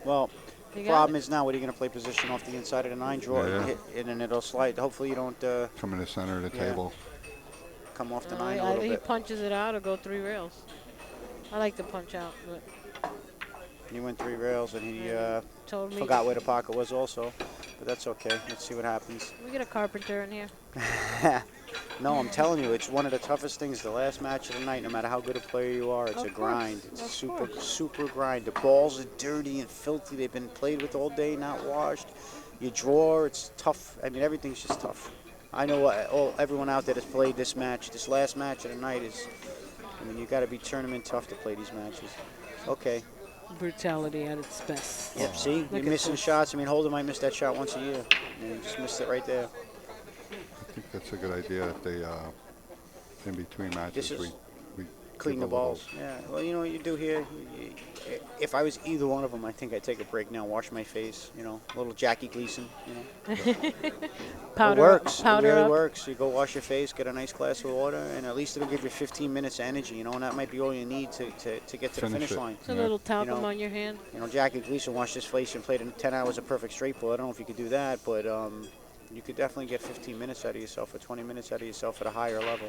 Well, He the got problem it. is now what are you going to play position off the inside of the 9, draw it, Yeah. and hit, and then it'll slide. Hopefully you don't Come in the center of the Yeah. table. come off the 9 a Either little he bit. punches it out or go 3 rails. I like to punch out, but He went 3 rails, and he told me forgot where the pocket was also. But that's okay. Let's see what happens. we get a carpenter in here. No, I'm telling you, it's one of the toughest things. The last match of the night, no matter how good a player you are, it's Of a grind. course, It's of super, course. super grind. The balls are dirty and filthy. They've been played with all day, not washed. You draw, it's tough. I mean, everything's just tough. I know everyone out there that's played this match, this last match of the night is, I mean, you got to be tournament tough to play these matches. Okay. Brutality at its best. Yep, see? You're Look at missing this. shots. I mean, Holden might miss that shot once a year. And he just missed it right there. I think that's a good idea if they, in between matches, This is we clean give the a little- balls. Yeah. Well, you know what you do here? If I was either one of them, I think I'd take a break now, wash my face, you know, a little Jackie Gleason, you know. Powder It works. Powder it really up. works. You go wash your face, get a nice glass of water, and at least it'll give you 15 minutes of energy, you know, and that might be all you need to get to the Finish finish it. line. It's a Yeah. little talcum You know, on your hand. You know, Jackie Gleason washed his face and played in 10 hours of perfect straight ball. I don't know if you could do that, but you could definitely get 15 minutes out of yourself or 20 minutes out of yourself at a higher level.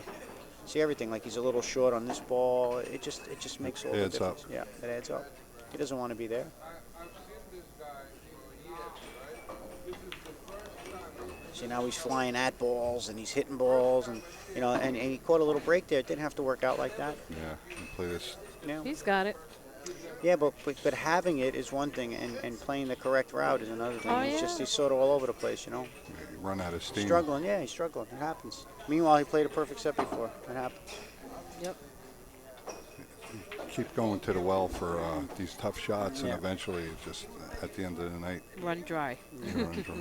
See everything, like he's a little short on this ball. It just makes all the Adds up. difference. Yeah, it adds up. He doesn't want to be there. See, now he's flying at balls and he's hitting balls, and you know, and he caught a little break there. It didn't have to work out like that. Yeah, and play this. Yeah, He's got it. yeah, but having it is one thing, and playing the correct route is another thing. Oh, He's yeah. he's sort of all over the place, you know. You run out of steam. Struggling, yeah, he's struggling. It happens. Meanwhile, he played a perfect set before. It happens. Yep. Keep going to the well for these tough shots, Yeah. and eventually, it just at the end of the night, Run dry. you run dry.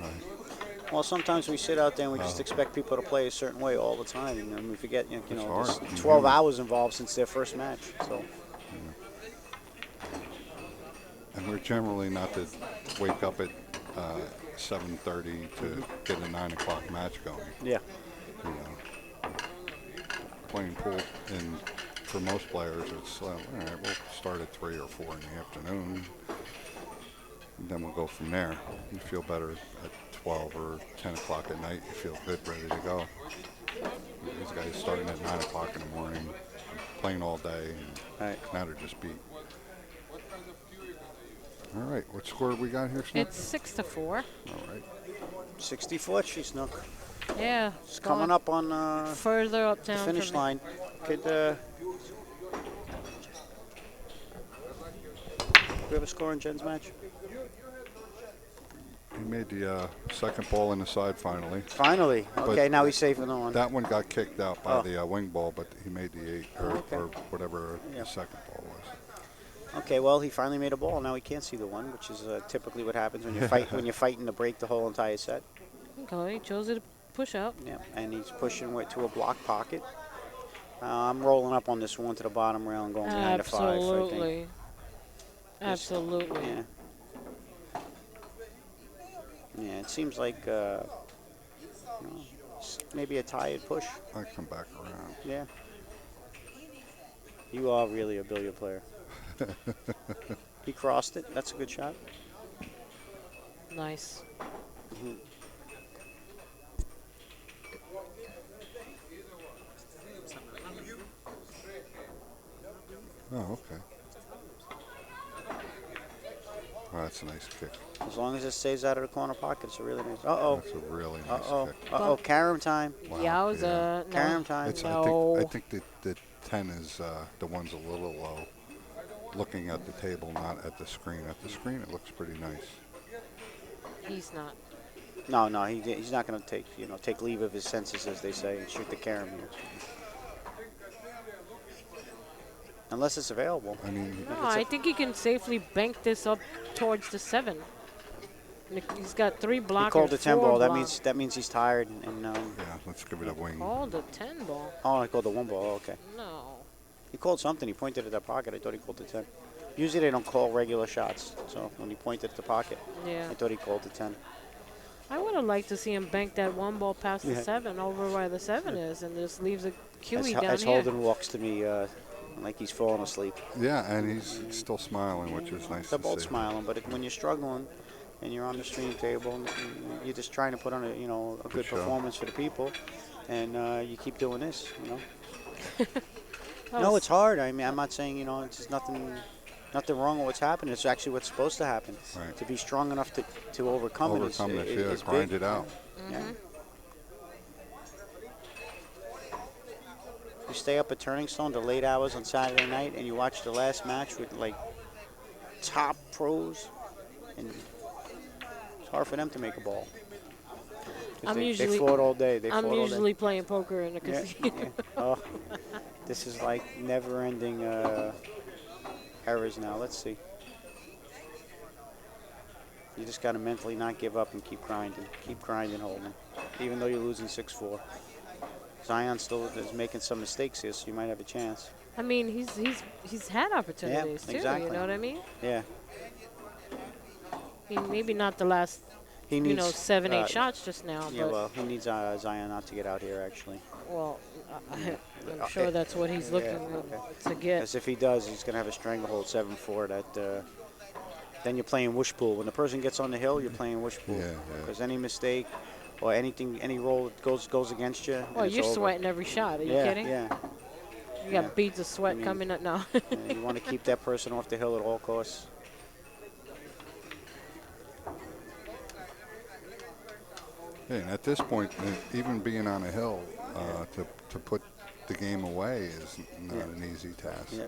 Well, sometimes we sit out there and we just expect people to play a certain way all the time, and we forget, you It's know, hard. there's Mhm. 12 hours involved since their first match. So, And we're generally not to wake up at 7:30 to get a 9 o'clock match going. yeah. You know, playing pool, and for most players, it's all right. We'll start at 3 or 4 in the afternoon, and then we'll go from there. You feel better at 12 or 10 o'clock at night. You feel good, ready to go. These guys starting at 9 o'clock in the morning, playing all day, and Right. now they're just beat. All right, what score we got here, Snook? It's 6-4. All right. 64th, she snook. Yeah. It's coming up on further up the town. finish from me. line. Could we have a score in Jen's match? He made the second ball in the side finally. Finally. Okay, now he's safe in the one. That one got kicked out by Oh. the wing ball, but he made the 8 Okay. or whatever Yeah. the second ball was. Okay, well, he finally made a ball. Now he can't see the one, which is typically what happens when you fight when you're fighting to break the whole entire set. Okay, he chose it to push out. Yeah, and he's pushing to a block pocket. I'm rolling up on this one to the bottom rail and going behind the 5. I think. Absolutely. Absolutely. Yeah. Yeah, it seems like you know, maybe a tired push. I come back around. Yeah. You are really a billiard player. He crossed it. That's a good shot. Nice. Oh, okay. Oh, that's a nice kick. As long as it stays out of the corner pocket, it's a really nice. Uh-oh. That's a really nice Uh-oh. kick. Uh-oh. Carom time. Wow, Yowza. Carom No. time. It's, No. I think the 10 is the one's a little low. Looking at the table, not at the screen. At the screen, it looks pretty nice. He's not. No, he's not going to take leave of his senses, as they say, and shoot the carom here. Unless it's available. I mean, No, I think he can safely bank this up towards the 7. He's got 3 blockers. He called the 10 4 ball. block. That means he's tired. And yeah, let's give it a wing. Called the 10 ball. oh, I called the 1 ball. Okay. No. He called something. He pointed at that pocket. I thought he called the 10. Usually they don't call regular shots. So when he pointed at the pocket, Yeah. I thought he called the 10. I would have liked to see him bank that 1 ball past the Yeah. 7 over where the 7 is, and just leaves a QE down As here. Holden walks to me like he's falling asleep. Yeah, and he's still smiling, which is nice They're to both see. smiling, but when you're struggling and you're on the stream table, and you're just trying to put on a good show. performance for the people. and you keep doing this, you know. That No, was- it's hard. I mean, I'm not saying, you know, it's just nothing wrong with what's happening. It's actually what's supposed to happen. Right. To be strong enough to overcome it Overcome this, yeah, is grind big. it out. Yeah. You stay up at Turning Stone to late hours on Saturday night, and you watch the last match with like top pros, and it's hard for them to make a ball. 'Cause they fought all day. I'm usually playing poker in the Yeah, casino. yeah. Oh, this is like never-ending errors now. Let's see. You just got to mentally not give up and keep grinding. Keep grinding, Holden. Even though you're losing 6-4. Zion still is making some mistakes here, so you might have a chance. I mean, he's had opportunities too. exactly. You know what I mean? Yeah. I mean, maybe not the last, He needs, 7, 8 shots just now. Yeah, but well, he needs Zion not to get out here, actually. well, I'm sure that's what he's looking to get. Because if he does, he's going to have a stranglehold 7-4 that then you're playing whoosh pool. When the person gets on the hill, you're playing whoosh pool. Yeah, Because any mistake or anything, any roll that goes against you, Well, and it's you're over. sweating every shot. Are you Yeah, kidding? yeah. You got Yeah. beads of sweat I mean- coming up now. And you want to keep that person off the hill at all costs. Yeah, and at this point, even being on a hill to put the game away is not an easy task. Yeah.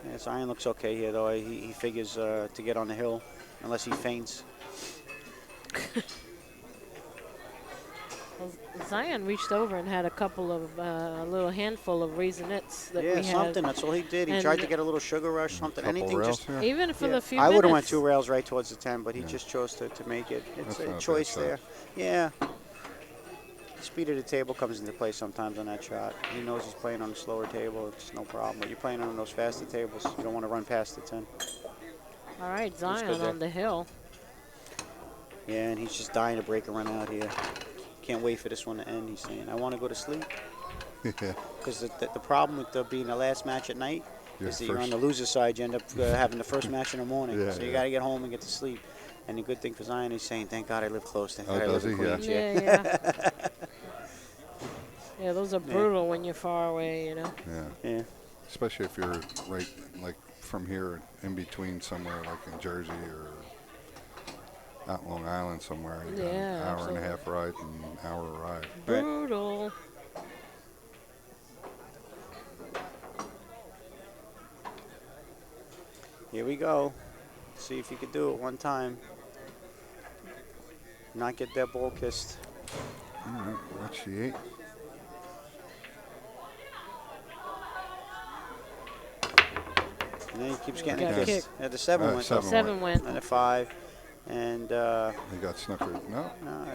Yeah, Zion looks okay here, though. He figures to get on the hill, unless he faints. Well, Zion reached over and had a couple of, a little handful of Raisinets that we Yeah, had. something. That's all he did. He And- tried to get a little sugar rush, something, Couple anything. rails, Just yeah. Even for yeah. the few I would have went minutes. 2 rails right towards the 10, but he Yeah. just chose to make it. It's That's not a a bad choice shot. there. Yeah. Speed of the table comes into play sometimes on that shot. He knows he's playing on a slower table. It's no problem. But you're playing on those faster tables. You don't want to run past the 10. All right, good Zion there. on the hill. Yeah, and he's just dying to break a run out here. Can't wait for this one to end. He's saying, I want to go to sleep. Yeah. Because the problem with being the last match at night Your is that you're on first- the loser side. You end up having the first match in the morning. Yeah, so you yeah. got to get home and get to sleep. And the good thing for Zion, he's saying, thank God I live close. Thank God I does live in he? Yeah. Queens. Yeah. Yeah, those are brutal when you're far away, you know. Yeah. Yeah. Especially if you're right, like from here in between somewhere, like in Jersey or out Long Island somewhere. You got an Yeah, hour and a absolutely. half ride and an hour ride. Right. Brutal. Here we go. See if you can do it one time. Not get that ball kissed. All right, what's the 8? And then he keeps getting Got it kicked. kissed. The 7 went. 7 7 went. And a 5. And, He got snookered. No. no,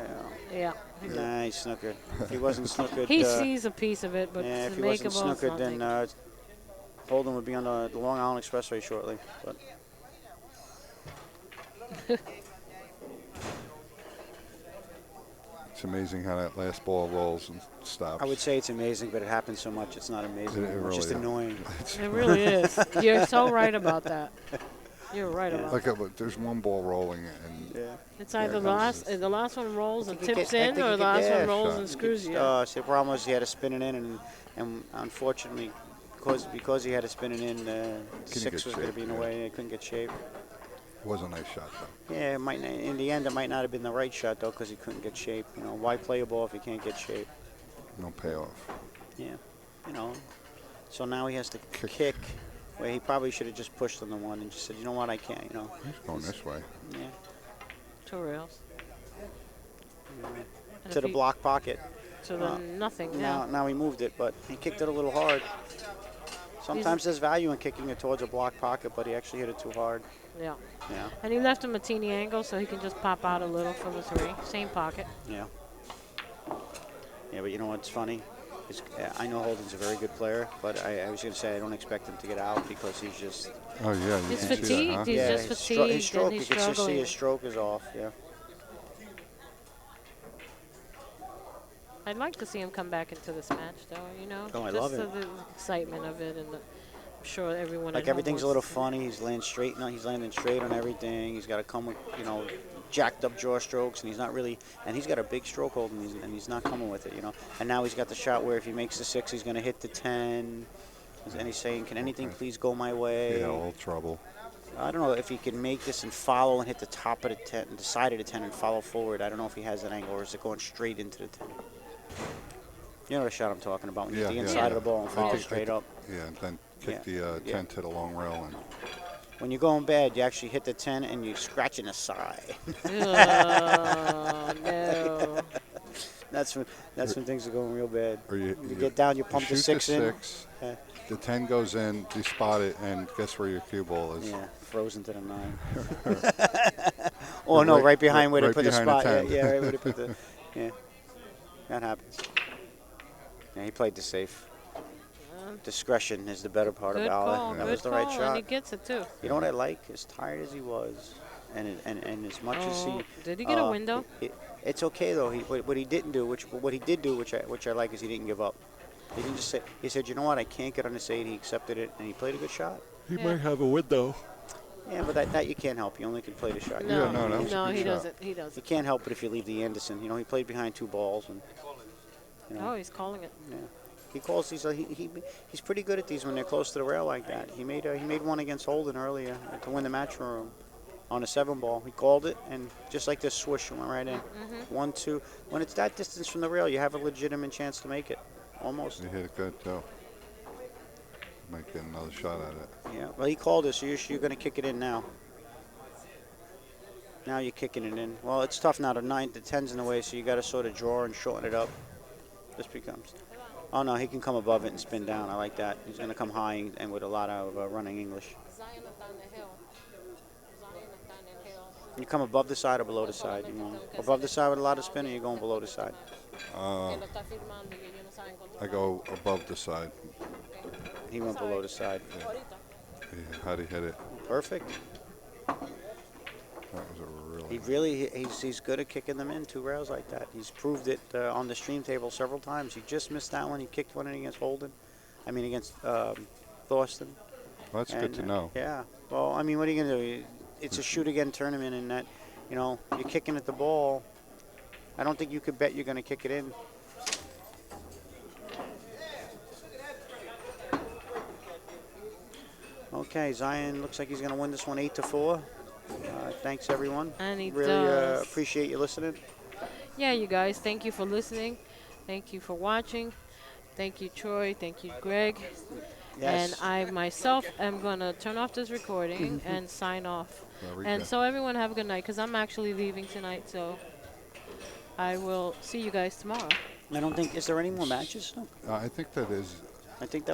Yeah. nah, he snookered. If he wasn't snookered, He sees a piece of it, but yeah, to if he make a wasn't ball, snookered, then Holden would be on the Long Island Expressway shortly. But It's amazing how that last ball rolls and stops. I would say it's amazing, but it happens so much it's not amazing. It It's really just is. annoying. it really is. You're so right about that. You're right about Like that. there's one ball rolling and Yeah. It's either the last one rolls and I think tips he in, get- I or think the he last get- one rolls shot. and screws you. See, the problem was he had to spin it in, and unfortunately, because he had to spin it in, get 6 was going to shape, be in the yeah. way. He couldn't get shape. it was a nice shot though. Yeah, it might. In the end, it might not have been the right shot though, because he couldn't get shape. You know, why play a ball if you can't get shape? No payoff. Yeah, you know. So now he has to kick, where he probably should have just pushed on the one and just said, you know what, I can't. You know. He's going this way. Yeah. 2 rails. And To if the he- block pocket. To the nothing now. Now he moved it, but he kicked it a little hard. Sometimes there's value in kicking it towards a block pocket, but he actually hit it too hard. Yeah. Yeah. And he left him a teeny angle so he can just pop out a little for the 3. Same pocket. Yeah. Yeah, but you know what's funny? I know Holden's a very good player, but I was going to say I don't expect him to get out because he's just... Oh yeah. You He's can see that, fatigued. huh? He's yeah, just his fatigued his stroke, and you he's can just see struggling. his stroke is off, yeah. I'd like to see him come back into this match, though, you know? Oh, I just love it. the excitement of it, and I'm sure everyone Like at home everything's a wants little to see it. funny. He's landing straight on everything. He's got to come with, you know, jacked up jaw strokes, and he's not really, and he's got a big stroke hold, and he's not coming with it, you know. And now he's got the shot where if he makes the 6, he's going to hit the 10. And he's saying, can anything please go my way? Yeah, all trouble. I don't know if he can make this and follow and hit the top of the 10, the side of the 10 and follow forward. I don't know if he has that angle, or is it going straight into the 10? You know the shot I'm talking about, when you hit the inside of the ball and follow straight up. Yeah, and then kick the 10 to the long rail. And when you're going bad, you actually hit the 10 and you're scratching the side. Oh, no. That's when things are going real bad. Or you get down, you pump the 6 in. Yeah. The 10 goes in, you spot it, and guess where your cue ball is? Yeah, frozen to the 9. Oh, no, right behind where they put the spot. Yeah, right where they put the. Yeah, that happens. Yeah, he played the safe. Discretion is the better part Good about call, it. That good was the call, right shot. and he gets it too. You know what I like? As tired as he was, and as much as he. Did he get a window? It's okay though. What he didn't do, which I like, is he didn't give up. He didn't just say. He said, you know what? I can't get on this 8. He accepted it, and he played a good shot. He might have a window. Yeah, but that you can't help. You only can play the shot. No, Yeah, no, that was a good he shot. doesn't. He doesn't. You can't help it if you leave the Anderson. You know, he played behind 2 balls, and. You know, Oh, he's calling it. yeah. He calls these. He's pretty good at these when they're close to the rail like that. He made one against Holden earlier to win the match for him on a 7 ball. He called it, and just like this swoosh, it went right in. 1, 2. When it's that distance from the rail, you have a legitimate chance to make it. Almost. He hit it good, too. Might get another shot at it. Yeah. Well, he called it, so you're going to kick it in now. Now you're kicking it in. Well, it's tough now. The 10's in the way, so you got to sort of draw and shorten it up. This becomes. Oh, no, he can come above it and spin down. I like that. He's going to come high and with a lot of running English. You come above the side or below the side? You know, above the side with a lot of spin, or you're going below the side? I go above the side. He went below the side. Yeah, how'd he hit it? Perfect. That was a really. He's good at kicking them in 2 rails like that. He's proved it on the stream table several times. He just missed that one. He kicked one in against Holden. I mean against Thorsten. Well, that's good to know. Yeah. Well, I mean, what are you gonna do? It's a shoot again tournament, and that, you know, you're kicking at the ball. I don't think you could bet you're gonna kick it in. Okay, Zion looks like he's gonna win this one 8-4. Thanks, everyone. And he really does. appreciate you listening. Yeah, you guys, thank you for listening. Thank you for watching. Thank you, Troy. Thank you, Greg. Yes. And I myself am going to turn off this recording and sign off. And so everyone have a good night, because I'm actually leaving tonight. So I will see you guys tomorrow. I don't think, is there any more matches? No. I think that is. I think that